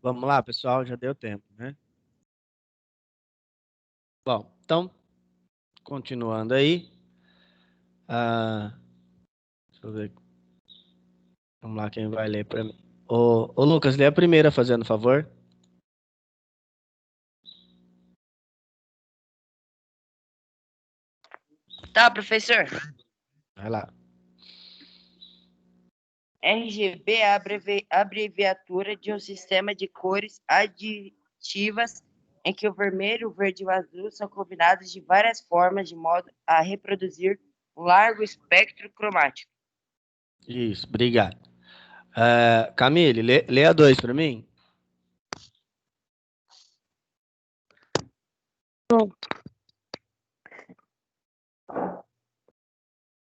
Vamos lá, pessoal, já deu tempo, né? Bom, então, continuando aí. Deixa eu ver. Vamos lá, quem vai ler para mim? Ô, Lucas, lê a primeira, fazendo favor. Tá, professor. Vai lá. RGB é a abreviatura de um sistema de cores aditivas em que o vermelho, o verde e o azul são combinados de várias formas de modo a reproduzir um largo espectro cromático. Isso, obrigado. Camille, lê a 2 para mim.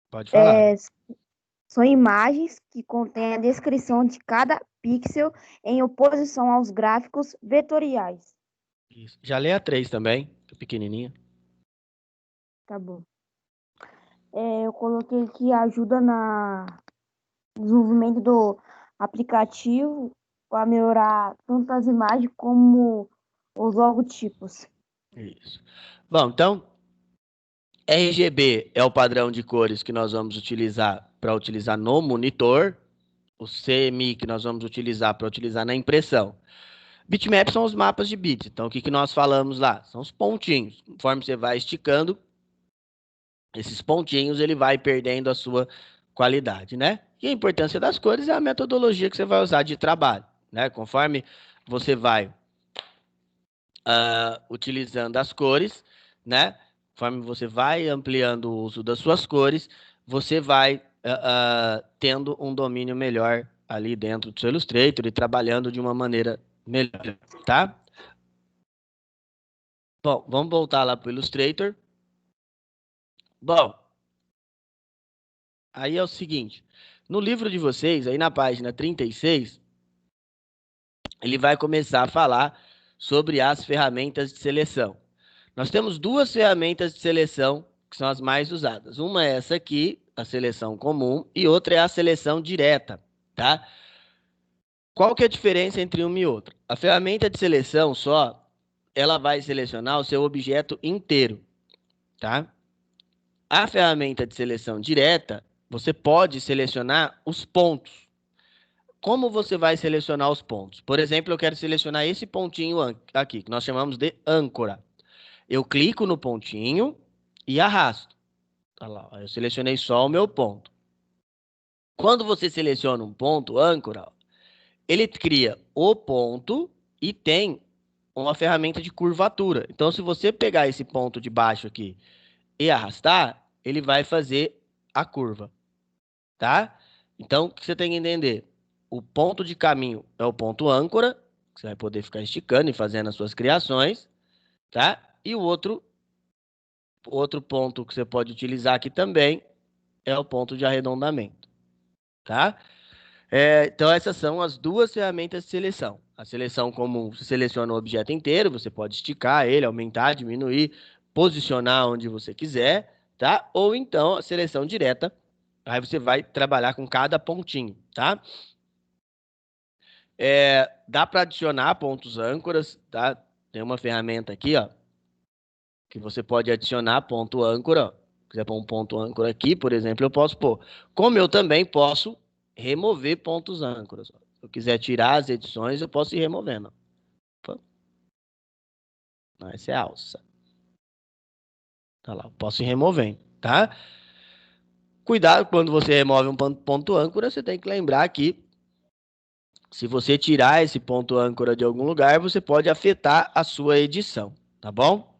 Pode falar. São imagens que contêm a descrição de cada pixel em oposição aos gráficos vetoriais. Isso. Já lê a 3 também, pequenininha. Tá bom. Eu coloquei que ajuda no desenvolvimento do aplicativo para melhorar tanto as imagens como os logotipos. Isso. Bom, então, RGB é o padrão de cores que nós vamos utilizar para utilizar no monitor. O CMYK que nós vamos utilizar para utilizar na impressão. Bitmap são os mapas de bits. Então, o que nós falamos lá? São os pontinhos. Conforme você vai esticando, esses pontinhos, ele vai perdendo a sua qualidade, né? E a importância das cores é a metodologia que você vai usar de trabalho, né? Conforme você vai utilizando as cores, né? Conforme você vai ampliando o uso das suas cores, você vai tendo um domínio melhor ali dentro do seu Illustrator e trabalhando de uma maneira melhor, tá? Bom, vamos voltar lá para o Illustrator. Bom, aí é o seguinte, no livro de vocês, aí na página 36, ele vai começar a falar sobre as ferramentas de seleção. Nós temos duas ferramentas de seleção que são as mais usadas. Uma é essa aqui, a seleção comum, e outra é a seleção direta, tá? Qual que é a diferença entre uma e outra? A ferramenta de seleção só, ela vai selecionar o seu objeto inteiro, tá? A ferramenta de seleção direta, você pode selecionar os pontos. Como você vai selecionar os pontos? Por exemplo, eu quero selecionar esse pontinho aqui, que nós chamamos de âncora. Eu clico no pontinho e arrasto. Olha lá, eu selecionei só o meu ponto. Quando você seleciona um ponto âncora, ele cria o ponto e tem uma ferramenta de curvatura. Então, se você pegar esse ponto de baixo aqui e arrastar, ele vai fazer a curva, tá? Então, o que você tem que entender? O ponto de caminho é o ponto âncora, que você vai poder ficar esticando e fazendo as suas criações, tá? E o outro ponto que você pode utilizar aqui também é o ponto de arredondamento, tá? Então, essas são as duas ferramentas de seleção. A seleção comum, você seleciona o objeto inteiro, você pode esticar ele, aumentar, diminuir, posicionar onde você quiser, tá? Ou então, a seleção direta, aí você vai trabalhar com cada pontinho, tá? Dá para adicionar pontos âncoras, tá? Tem uma ferramenta aqui, ó, que você pode adicionar ponto âncora, ó. Se quiser pôr um ponto âncora aqui, por exemplo, eu posso pôr. Como eu também posso remover pontos âncoras. Ó. Se eu quiser tirar as edições, eu posso ir removendo. Não, essa é a alça. Tá lá, eu posso ir removendo, tá? Cuidado, quando você remove um ponto âncora, você tem que lembrar que se você tirar esse ponto âncora de algum lugar, você pode afetar a sua edição, tá bom?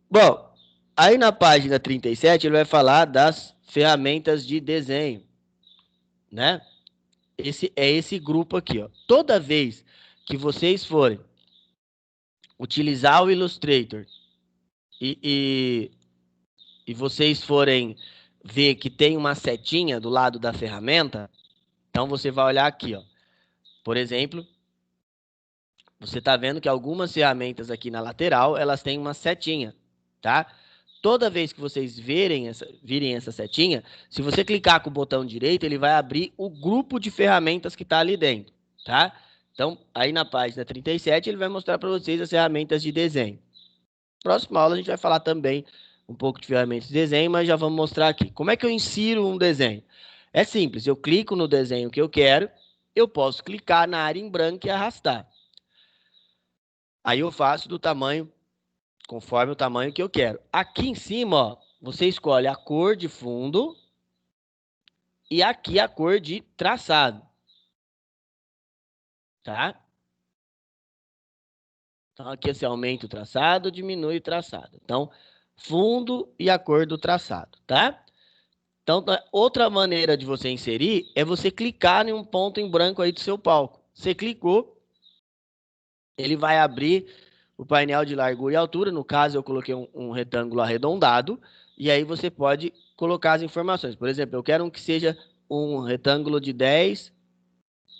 Bom, aí na página 37 ele vai falar das ferramentas de desenho, né? Esse grupo aqui, ó. Toda vez que vocês forem utilizar o Illustrator e vocês forem ver que tem uma setinha do lado da ferramenta, então você vai olhar aqui, ó. Por exemplo, você está vendo que algumas ferramentas aqui na lateral, elas têm uma setinha, tá? Toda vez que vocês virem essa setinha, se você clicar com o botão direito, ele vai abrir o grupo de ferramentas que está ali dentro. tá? Então, aí na página 37, ele vai mostrar para vocês as ferramentas de desenho. Próxima aula, a gente vai falar também um pouco de ferramentas de desenho, mas já vamos mostrar aqui. Como é que eu insiro um desenho? É simples, eu clico no desenho que eu quero, eu posso clicar na área em branco e arrastar. Aí eu faço do tamanho, conforme o tamanho que eu quero. Aqui em cima, ó, você escolhe a cor de fundo e aqui a cor de traçado. Tá? Então, aqui você aumenta o traçado, diminui o traçado. Então, fundo e a cor do traçado, tá? Então, outra maneira de você inserir é você clicar em um ponto em branco aí do seu palco. Você clicou, ele vai abrir o painel de largura e altura. No caso, eu coloquei um retângulo arredondado. E aí você pode colocar as informações. Por exemplo, eu quero que seja um retângulo de 10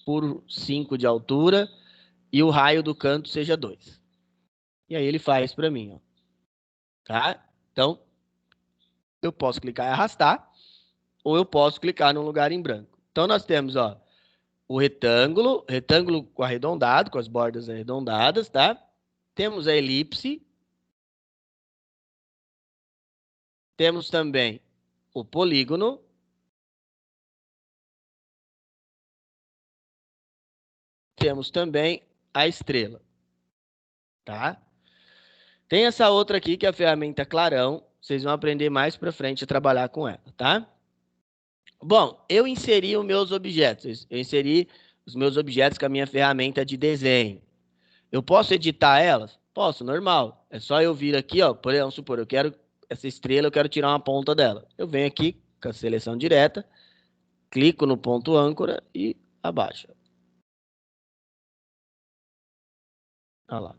por 5 de altura e o raio do canto seja 2. E aí ele faz para mim, ó. Tá? Então, eu posso clicar e arrastar, ou eu posso clicar num lugar em branco. Então, nós temos, ó, o retângulo arredondado, com as bordas arredondadas, tá? Temos a elipse. Temos também o polígono. Temos também a estrela, tá? Tem essa outra aqui, que é a ferramenta Clarão. Vocês vão aprender mais para frente a trabalhar com ela, tá? Bom, eu inseri os meus objetos. Eu inseri os meus objetos com a minha ferramenta de desenho. Eu posso editar elas? Posso, normal. É só eu vir aqui, ó, vamos supor, eu quero essa estrela, eu quero tirar uma ponta dela. Eu venho aqui com a seleção direta, clico no ponto âncora e abaixo. Olha lá,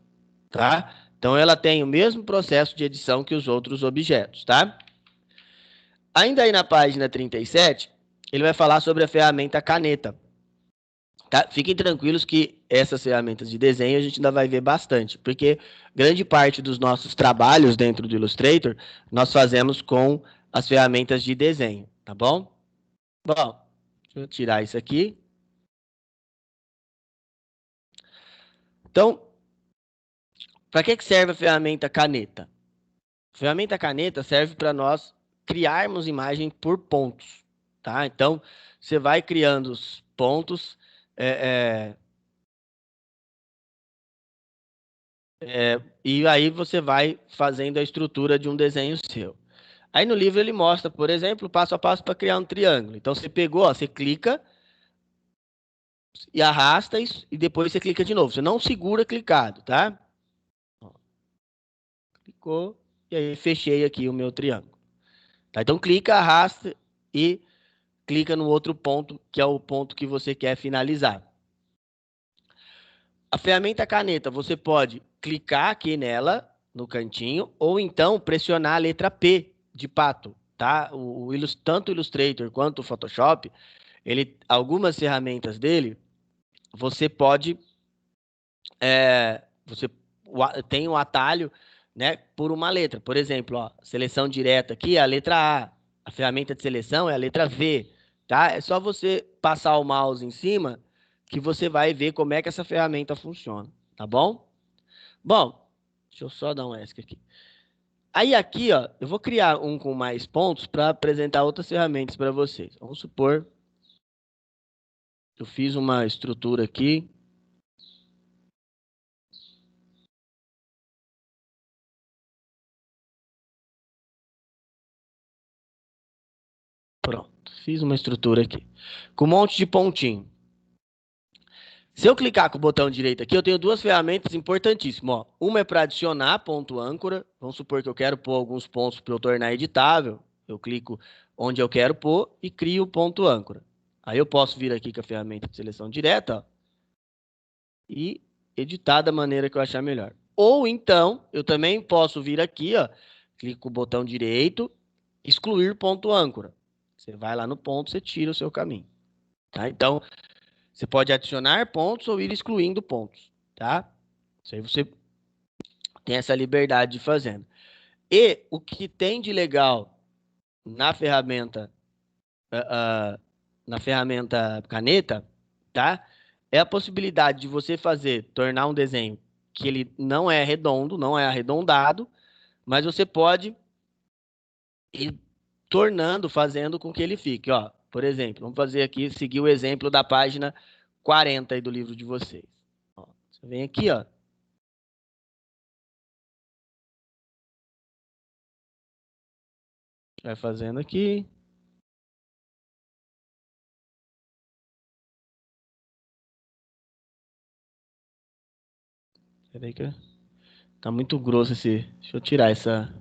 tá? Então, ela tem o mesmo processo de edição que os outros objetos, tá? Ainda aí na página 37, ele vai falar sobre a ferramenta caneta. Tá? Fiquem tranquilos que essas ferramentas de desenho a gente ainda vai ver bastante, porque grande parte dos nossos trabalhos dentro do Illustrator nós fazemos com as ferramentas de desenho, tá bom? Bom, deixa eu tirar isso aqui. Então, para que serve a ferramenta caneta? A ferramenta caneta serve para nós criarmos imagem por pontos, tá? Então, você vai criando os pontos, e aí você vai fazendo a estrutura de um desenho seu. Aí no livro ele mostra, por exemplo, passo a passo para criar um triângulo. Então você pegou, ó, você clica e arrasta isso, e depois você clica de novo. Você não segura clicado, tá? Ó, clicou e aí fechei aqui o meu triângulo. Tá? Então clica, arrasta e clica no outro ponto, que é o ponto que você quer finalizar. A ferramenta caneta, você pode clicar aqui nela, no cantinho, ou então pressionar a letra P de pato, tá? Tanto o Illustrator quanto o Photoshop, algumas ferramentas dele, você pode, você tem um atalho, né, por uma letra. Por exemplo, ó, seleção direta aqui é a letra a ferramenta de seleção é a letra V, tá? É só você passar o mouse em cima que você vai ver como é que essa ferramenta funciona, tá bom? Bom, deixa eu só dar um ESC aqui. Aí aqui, ó, eu vou criar um com mais pontos para apresentar outras ferramentas para vocês. Vamos supor, eu fiz uma estrutura aqui. Pronto, fiz uma estrutura aqui, com um monte de pontinho. Se eu clicar com o botão direito aqui, eu tenho duas ferramentas importantíssimas. Ó. Uma é para adicionar ponto âncora. Vamos supor que eu quero pôr alguns pontos para eu tornar editável. Eu clico onde eu quero pôr e crio o ponto âncora. Aí eu posso vir aqui com a ferramenta de seleção direta, ó, e editar da maneira que eu achar melhor. Ou então, eu também posso vir aqui, ó, clico com o botão direito, excluir ponto âncora. Você vai lá no ponto, você tira o seu caminho. Tá? Então, você pode adicionar pontos ou ir excluindo pontos, tá? Isso aí você tem essa liberdade de fazer. E o que tem de legal na ferramenta, na ferramenta caneta, tá? é a possibilidade de você tornar um desenho que ele não é redondo, não é arredondado, mas você pode ir fazendo com que ele fique, ó. Por exemplo, vamos fazer aqui, seguir o exemplo da página 40 aí do livro de vocês. Ó, você vem aqui, ó. Vai fazendo aqui. Peraí que tá muito grosso esse. Deixa eu tirar essa.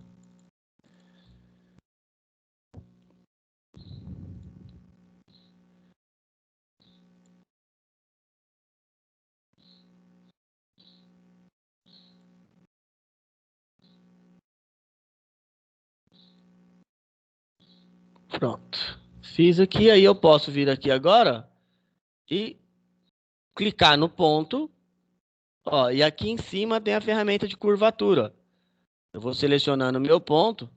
Pronto. Fiz aqui, aí eu posso vir aqui agora e clicar no ponto. Ó, e aqui em cima tem a ferramenta de curvatura. Eu vou selecionando o meu ponto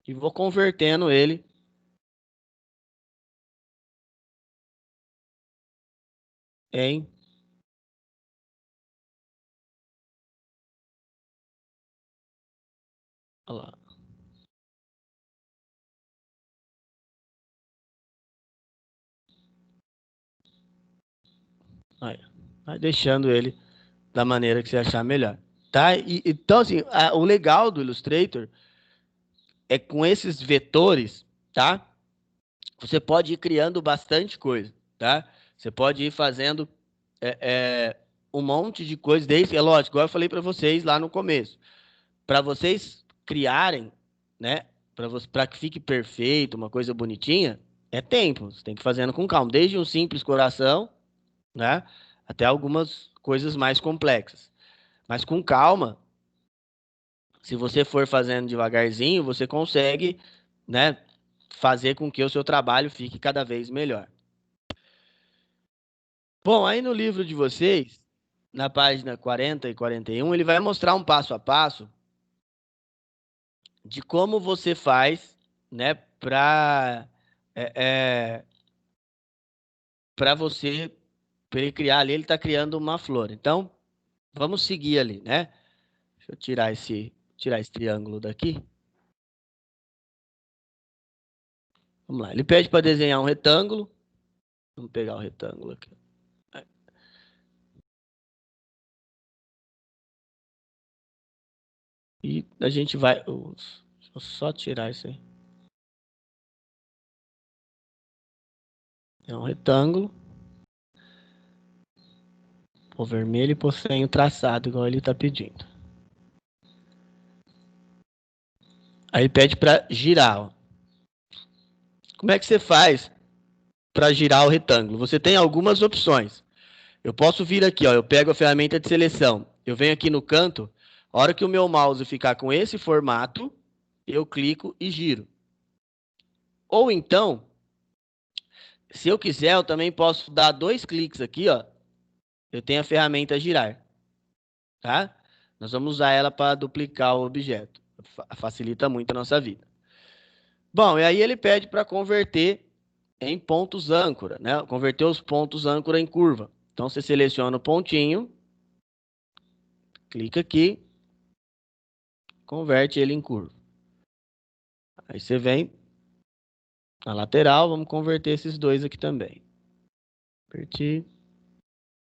e vou convertendo ele em olha lá. Aí, vai deixando ele da maneira que você achar melhor, tá? Então, assim, o legal do Illustrator é com esses vetores, tá? Você pode ir criando bastante coisa, tá? Você pode ir fazendo um monte de coisa, desde, é lógico, igual eu falei para vocês lá no começo, para vocês criarem, né? Para que fique perfeito, uma coisa bonitinha, é tempo. Você tem que ir fazendo com calma, desde um simples coração, né? Até algumas coisas mais complexas. Mas com calma, se você for fazendo devagarzinho, você consegue, né, fazer com que o seu trabalho fique cada vez melhor. Bom, aí no livro de vocês, na página 40 e 41, ele vai mostrar um passo a passo de como você faz, né, para você, para ele criar ali, ele está criando uma flor. Então, vamos seguir ali, né? Deixa eu tirar esse triângulo daqui. Vamos lá. Ele pede para desenhar um retângulo. Vamos pegar o retângulo aqui. E a gente vai... Deixa eu só tirar isso aí. É um retângulo. Pôr vermelho e pôr sem o traçado, igual ele está pedindo. Aí pede para girar. Ó. Como é que você faz para girar o retângulo? Você tem algumas opções. Eu posso vir aqui, ó, eu pego a ferramenta de seleção. Eu venho aqui no canto. A hora que o meu mouse ficar com esse formato, eu clico e giro. Ou então, se eu quiser, eu também posso dar 2 cliques aqui, ó. Eu tenho a ferramenta girar. Tá? Nós vamos usar ela para duplicar o objeto. Facilita muito a nossa vida. Bom, e aí ele pede para converter em pontos âncora, né? Converter os pontos âncora em curva. Então, você seleciona o pontinho, clica aqui, converte ele em curva. Aí você vem na lateral, vamos converter esses dois aqui também. Apertei,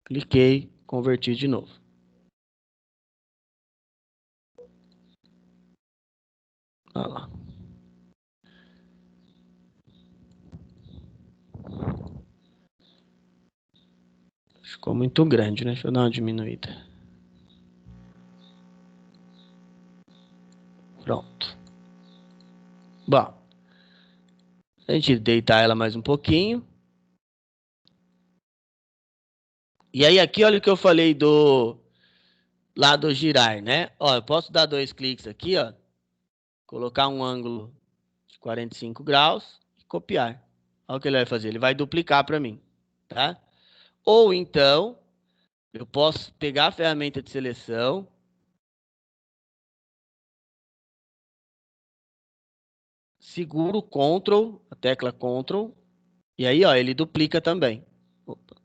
cliquei, converti de novo. Olha lá. Ficou muito grande, né? Deixa eu dar uma diminuída. Pronto. Bom, a gente deitar ela mais um pouquinho. E aí aqui, olha o que eu falei do lado girar, né? Ó, eu posso dar 2 cliques aqui, ó. Colocar um ângulo de 45 graus e copiar. Olha o que ele vai fazer. Ele vai duplicar para mim, tá? Ou então, eu posso pegar a ferramenta de seleção. Seguro o Ctrl, a tecla Ctrl. E aí, ó, ele duplica também. Opa.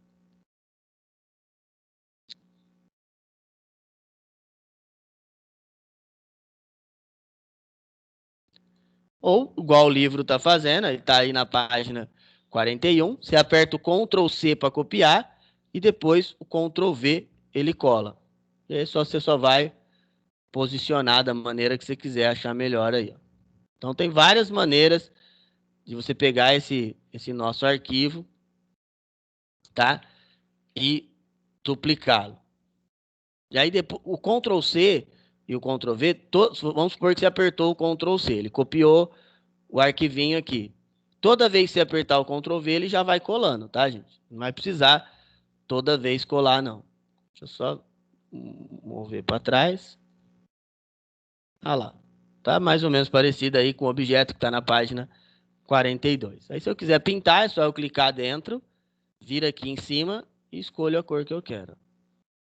Ou, igual o livro está fazendo, ele está aí na página 41, você aperta o Ctrl C para copiar e depois o Ctrl V ele cola. E aí você só vai posicionar da maneira que você quiser achar melhor aí. Ó. Então tem várias maneiras de você pegar esse nosso arquivo, tá? E duplicá-lo. E aí depois, o Ctrl C e o Ctrl V, vamos supor que você apertou o Ctrl C, ele copiou o arquivinho aqui. Toda vez que você apertar o Ctrl V, ele já vai colando, tá, gente? Não vai precisar toda vez colar, não. Deixa eu só mover para trás. Ah lá. Tá mais ou menos parecido aí com o objeto que está na página 42. Aí se eu quiser pintar, é só eu clicar dentro, vir aqui em cima e escolho a cor que eu quero.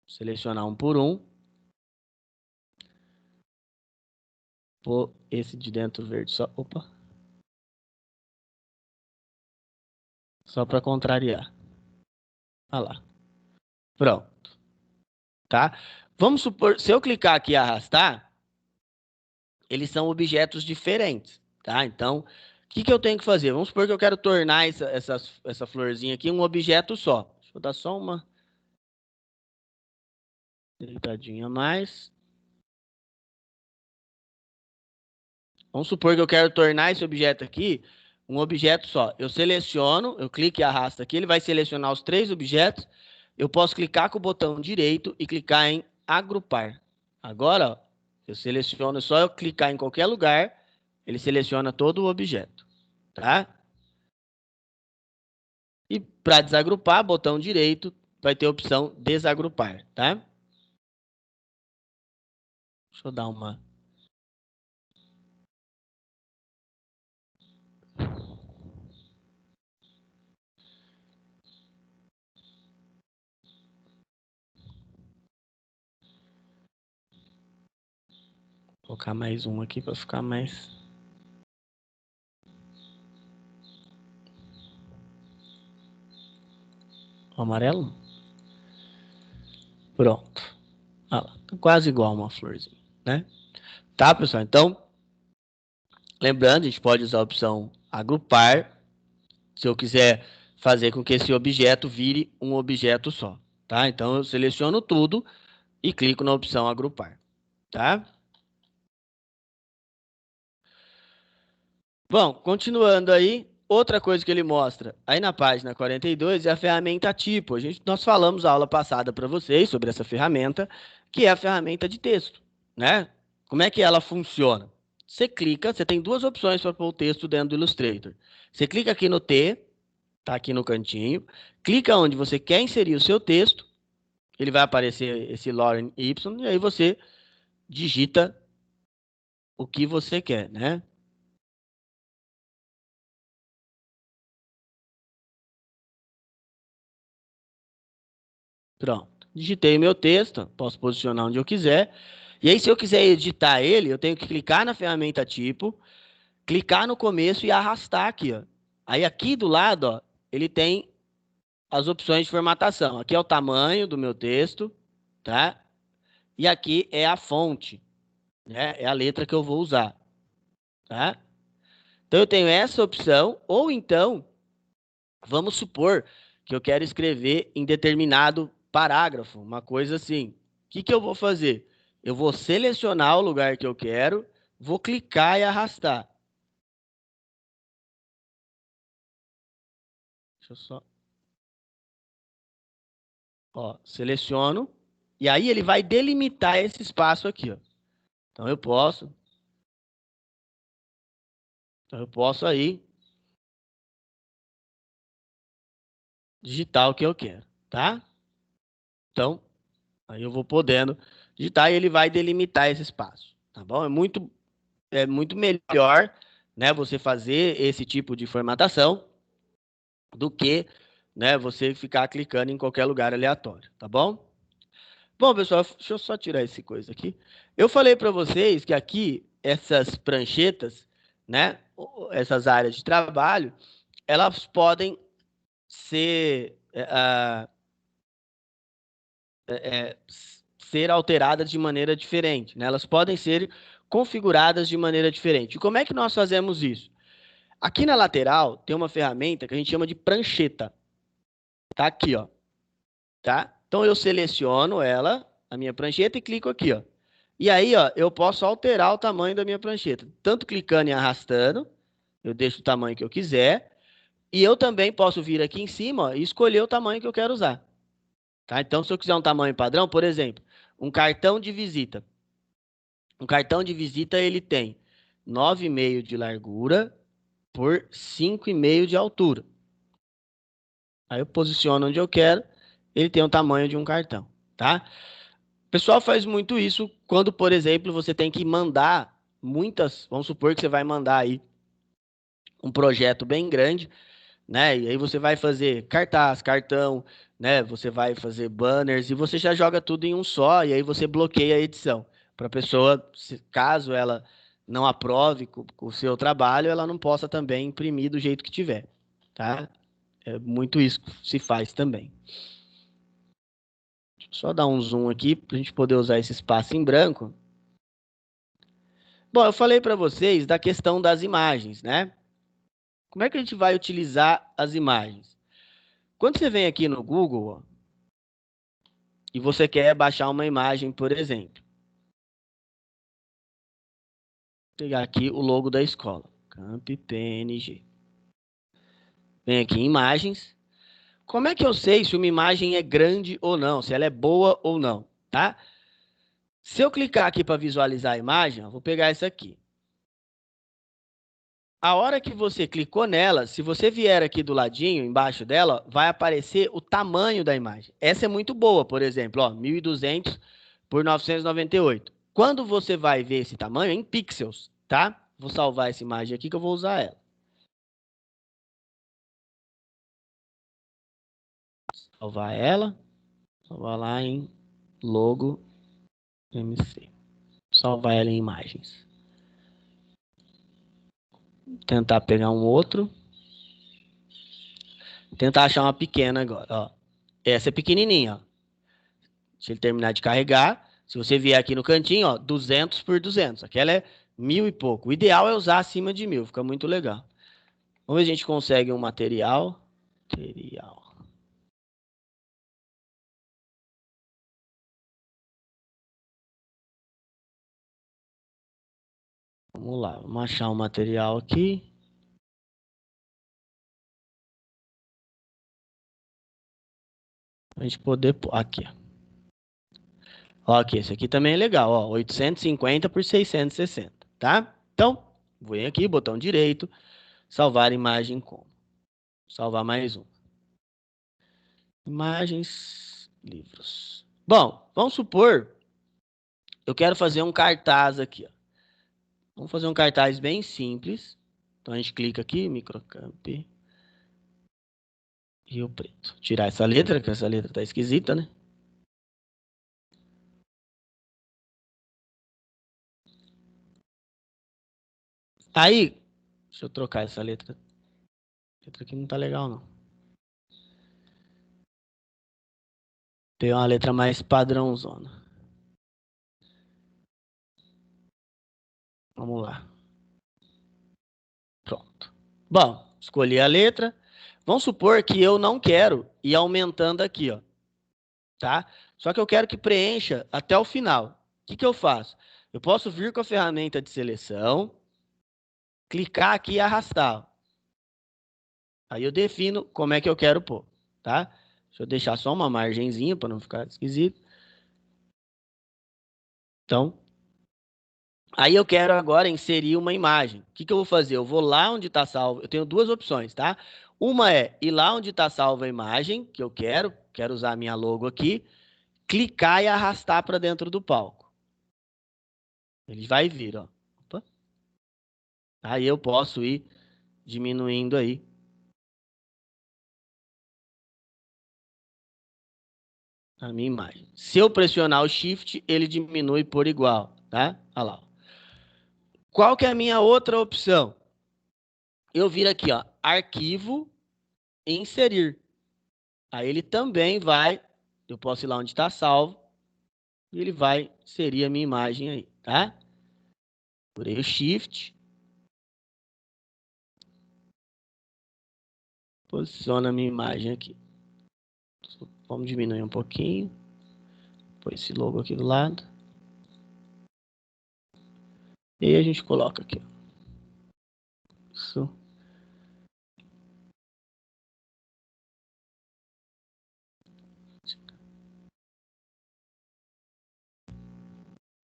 Selecionar um por um. Pôr esse de dentro verde só. Opa. Só para contrariar. Olha lá. Pronto. Tá? Vamos supor, se eu clicar aqui e arrastar, eles são objetos diferentes, tá? Então, o que eu tenho que fazer? Vamos supor que eu quero tornar essa florzinha aqui um objeto só. Deixa eu dar só uma deitadinha a mais. Vamos supor que eu quero tornar esse objeto aqui um objeto só. Eu seleciono, eu clico e arrasto aqui, ele vai selecionar os 3 objetos. Eu posso clicar com o botão direito e clicar em agrupar. Agora, ó, eu seleciono, só eu clicar em qualquer lugar, ele seleciona todo o objeto, tá? E para desagrupar, botão direito, vai ter a opção desagrupar, tá? Deixa eu dar uma... Vou colocar mais um aqui para ficar mais... O amarelo? Pronto. Ah lá, tá quase igual uma florzinha, né? Tá, pessoal? Então, lembrando, a gente pode usar a opção agrupar, se eu quiser fazer com que esse objeto vire um objeto só, tá? Então, eu seleciono tudo e clico na opção agrupar, tá? Bom, continuando aí, outra coisa que ele mostra aí na página 42 é a ferramenta tipo. Nós falamos na aula passada para vocês sobre essa ferramenta, que é a ferramenta de texto, né? Como é que ela funciona? Você clica, você tem 2 opções para pôr o texto dentro do Illustrator. Você clica aqui no T, tá aqui no cantinho, clica onde você quer inserir o seu texto, ele vai aparecer esse Lorem Y, e aí você digita o que você quer, né? Pronto. Digitei meu texto, posso posicionar onde eu quiser. E aí, se eu quiser editar ele, eu tenho que clicar na ferramenta tipo, clicar no começo e arrastar aqui, ó. Aí aqui do lado, ó, ele tem as opções de formatação. Aqui é o tamanho do meu texto, tá? E aqui é a fonte, né? É a letra que eu vou usar, tá? Então eu tenho essa opção, ou então, vamos supor que eu quero escrever em determinado parágrafo, uma coisa assim. O que eu vou fazer? Eu vou selecionar o lugar que eu quero, vou clicar e arrastar. Deixa eu só... Ó, seleciono, e aí ele vai delimitar esse espaço aqui, ó. Então eu posso aí digitar o que eu quero, tá? Então, aí eu vou podendo digitar e ele vai delimitar esse espaço, tá bom? É muito melhor, né, você fazer esse tipo de formatação do que, né, você ficar clicando em qualquer lugar aleatório, tá bom? Bom, pessoal, deixa eu só tirar esse coisa aqui. Eu falei para vocês que aqui essas pranchetas, né, essas áreas de trabalho, elas podem ser ser alteradas de maneira diferente, né? Elas podem ser configuradas de maneira diferente. E como é que nós fazemos isso? Aqui na lateral tem uma ferramenta que a gente chama de prancheta. Tá aqui, ó. Tá? Então eu seleciono ela, a minha prancheta, e clico aqui, ó. E aí, ó, eu posso alterar o tamanho da minha prancheta. Tanto clicando e arrastando, eu deixo o tamanho que eu quiser. E eu também posso vir aqui em cima, ó, e escolher o tamanho que eu quero usar. Tá? Então, se eu quiser um tamanho padrão, por exemplo, um cartão de visita. Um cartão de visita, ele tem 9,5 de largura por 5,5 de altura. Aí eu posiciono onde eu quero, ele tem o tamanho de um cartão, tá? O pessoal faz muito isso quando, por exemplo, você tem que mandar muitas, vamos supor que você vai mandar aí um projeto bem grande, né? E aí você vai fazer cartaz, cartão, né? Você vai fazer banners e você já joga tudo em um só e aí você bloqueia a edição. Para a pessoa, caso ela não aprove com o seu trabalho, ela não possa também imprimir do jeito que tiver, tá? É muito isso que se faz também. Só dar um zoom aqui para a gente poder usar esse espaço em branco. Bom, eu falei para vocês da questão das imagens, né? Como é que a gente vai utilizar as imagens? Quando você vem aqui no Google, ó, e você quer baixar uma imagem, por exemplo. Vou pegar aqui o logo da escola, Camp PNG. Vem aqui em imagens. Como é que eu sei se uma imagem é grande ou não, se ela é boa ou não, tá? Se eu clicar aqui para visualizar a imagem, ó, vou pegar essa aqui. A hora que você clicou nela, se você vier aqui do ladinho, embaixo dela, vai aparecer o tamanho da imagem. Essa é muito boa, por exemplo, ó, 1.200 por 998. Quando você vai ver esse tamanho, é em pixels, tá? Vou salvar essa imagem aqui que eu vou usar ela. Salvar ela. Salvar lá em logo MC. Salvar ela em imagens. Tentar pegar um outro. Tentar achar uma pequena agora, ó. Essa é pequenininha, ó. Deixa ele terminar de carregar. Se você vier aqui no cantinho, ó, 200 por 200. Aquela é 1.000 e pouco. O ideal é usar acima de 1.000, fica muito legal. Vamos ver se a gente consegue um material. Vamos lá, vamos achar um material aqui. Pra gente poder... Aqui, ó. Aqui, esse aqui também é legal, ó. 850 por 660, tá? Então, vem aqui, botão direito, salvar imagem como. Salvar mais um. Imagens, livros. Bom, vamos supor, eu quero fazer um cartaz aqui, ó. Vamos fazer um cartaz bem simples. Então a gente clica aqui, Microcamp Rio Preto. Tirar essa letra, que essa letra tá esquisita, né? Aí, deixa eu trocar essa letra. A letra aqui não tá legal, não. Tem uma letra mais padrãozona. Vamos lá. Pronto. Bom, escolhi a letra. Vamos supor que eu não quero ir aumentando aqui, ó. Tá? Só que eu quero que preencha até o final. O que eu faço? Eu posso vir com a ferramenta de seleção, clicar aqui e arrastar. Aí eu defino como é que eu quero pôr, tá? Deixa eu deixar só uma margenzinha para não ficar esquisito. Então, aí eu quero agora inserir uma imagem. O que eu vou fazer? Eu vou lá onde está salvo. Eu tenho duas opções, tá? Uma é ir lá onde está salva a imagem, que eu quero usar a minha logo aqui, clicar e arrastar para dentro do palco. Ele vai vir, ó. Opa. Aí eu posso ir diminuindo aí. A minha imagem. Se eu pressionar o Shift, ele diminui por igual, tá? Olha lá. Qual que é a minha outra opção? Eu vir aqui, ó, arquivo e inserir. Aí ele também vai, eu posso ir lá onde está salvo, e ele vai inserir a minha imagem aí, tá? Segurei o Shift. Posiciona a minha imagem aqui. Vamos diminuir um pouquinho. Põe esse logo aqui do lado. E aí a gente coloca aqui. Isso.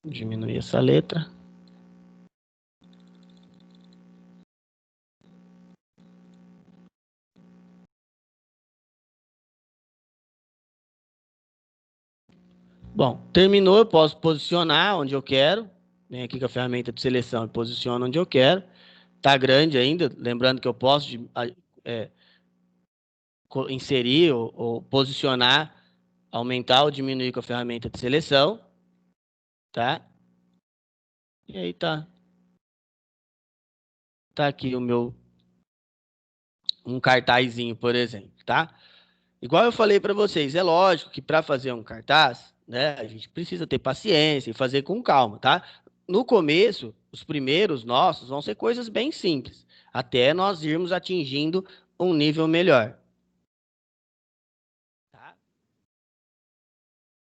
Diminuir essa letra. Bom, terminou, eu posso posicionar onde eu quero. Vem aqui com a ferramenta de seleção e posiciono onde eu quero. Tá grande ainda, lembrando que eu posso inserir ou posicionar, aumentar ou diminuir com a ferramenta de seleção, tá? E aí tá aqui um cartazinho, por exemplo, tá? Igual eu falei para vocês, é lógico que para fazer um cartaz, né, a gente precisa ter paciência e fazer com calma, tá? No começo, os primeiros nossos vão ser coisas bem simples, até nós irmos atingindo um nível melhor. Tá?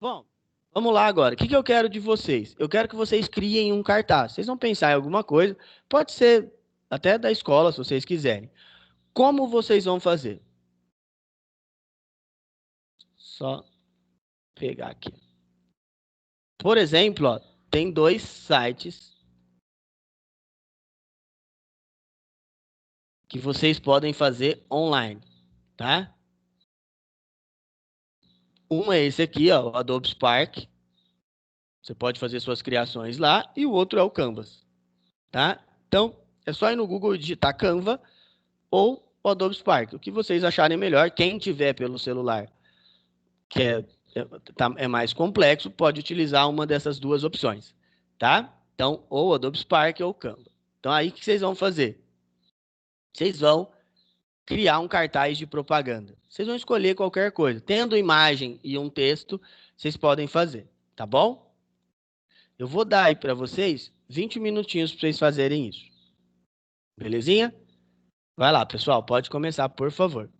Bom, vamos lá agora. O que eu quero de vocês? Eu quero que vocês criem um cartaz. Vocês vão pensar em alguma coisa, pode ser até da escola, se vocês quiserem. Como vocês vão fazer? Só pegar aqui. Por exemplo, ó, tem 2 sites que vocês podem fazer online, tá? Um é esse aqui, ó, o Adobe Spark. Você pode fazer suas criações lá. E o outro é o Canvas, tá? Então, é só ir no Google e digitar Canva ou o Adobe Spark. O que vocês acharem melhor. Quem tiver pelo celular, que é mais complexo, pode utilizar uma dessas duas opções, tá? Então, ou Adobe Spark ou Canva. Então, aí o que vocês vão fazer? Vocês vão criar um cartaz de propaganda. Vocês vão escolher qualquer coisa. Tendo imagem e um texto, vocês podem fazer, tá bom? Eu vou dar aí para vocês 20 minutinhos para vocês fazerem isso. Belezinha? Vai lá, pessoal, pode começar, por favor.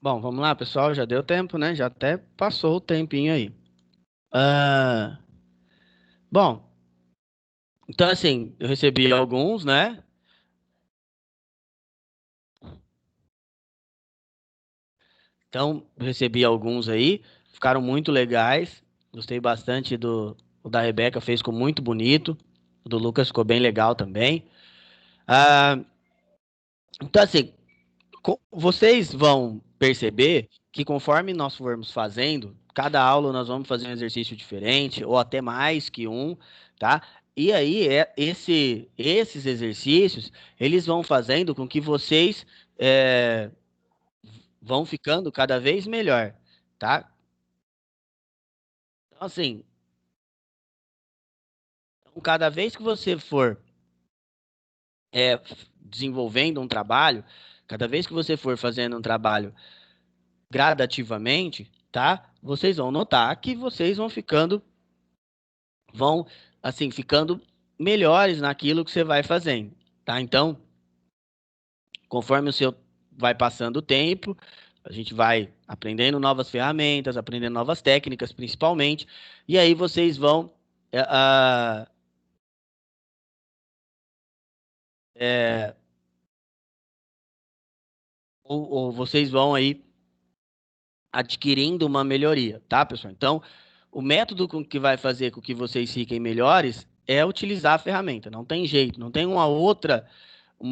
Bom, vamos lá, pessoal. Já deu tempo, né? Já até passou o tempinho aí. Ah, bom, então assim, eu recebi alguns, né? Então, eu recebi alguns aí, ficaram muito legais. Gostei bastante o da Rebeca, fez ficou muito bonito. O do Lucas ficou bem legal também. Ah, então, assim, vocês vão perceber que conforme nós formos fazendo, cada aula nós vamos fazer um exercício diferente, ou até mais que um, tá? E aí, esses exercícios, eles vão fazendo com que vocês vão ficando cada vez melhor, tá? Então, assim, cada vez que você for desenvolvendo um trabalho, cada vez que você for fazendo um trabalho gradativamente, tá? Vocês vão notar que vocês vão, assim, ficando melhores naquilo que você vai fazendo, tá? Então, conforme o seu vai passando o tempo, a gente vai aprendendo novas ferramentas, aprendendo novas técnicas, principalmente, e aí vocês vão é, ah, é, ou vocês vão aí adquirindo uma melhoria, tá, pessoal? Então, o método com que vai fazer com que vocês fiquem melhores é utilizar a ferramenta. Não tem jeito, não tem um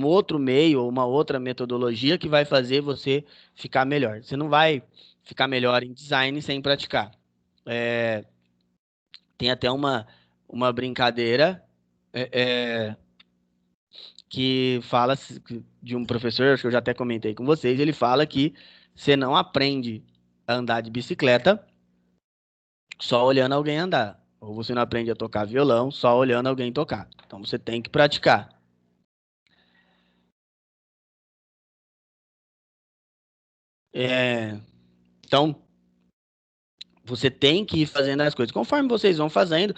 outro meio ou uma outra metodologia que vai fazer você ficar melhor. Você não vai ficar melhor em design sem praticar. É, tem até uma brincadeira é, que fala de um professor, acho que eu já até comentei com vocês, ele fala que você não aprende a andar de bicicleta só olhando alguém andar. Ou você não aprende a tocar violão só olhando alguém tocar. Então você tem que praticar. É, então você tem que ir fazendo as coisas. Conforme vocês vão fazendo,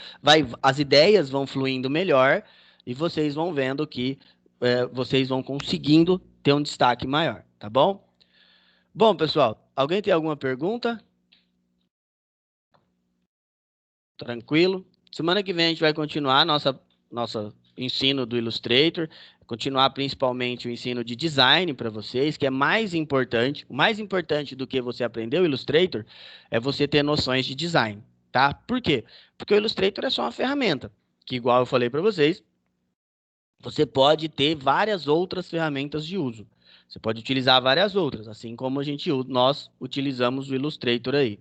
as ideias vão fluindo melhor e vocês vão vendo que vocês vão conseguindo ter um destaque maior, tá bom? Bom, pessoal, alguém tem alguma pergunta? Tranquilo? Semana que vem a gente vai continuar nossa ensino do Illustrator, continuar principalmente o ensino de design para vocês, que é mais importante. O mais importante do que você aprender o Illustrator é você ter noções de design, tá? Por quê? Porque o Illustrator é só uma ferramenta, que igual eu falei para vocês, você pode ter várias outras ferramentas de uso. Você pode utilizar várias outras, assim como nós utilizamos o Illustrator aí.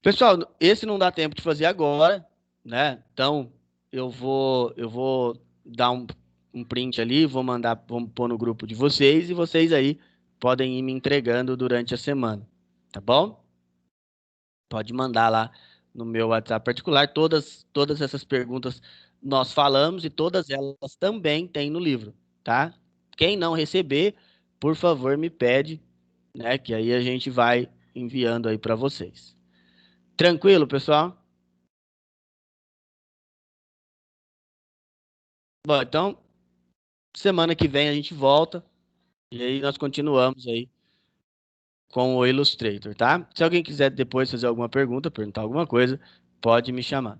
Pessoal, esse não dá tempo de fazer agora, né? Então, eu vou dar um print ali, vamos pôr no grupo de vocês e vocês aí podem ir me entregando durante a semana, tá bom? Pode mandar lá no meu WhatsApp particular. Todas essas perguntas nós falamos e todas elas também tem no livro, tá? Quem não receber, por favor, me pede, né? Que aí a gente vai enviando aí para vocês. Tranquilo, pessoal? Bom, então, semana que vem a gente volta e aí nós continuamos aí com o Illustrator, tá? Se alguém quiser depois fazer alguma pergunta, perguntar alguma coisa, pode me chamar.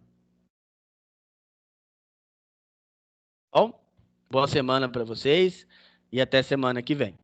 Bom, boa semana para vocês e até semana que vem.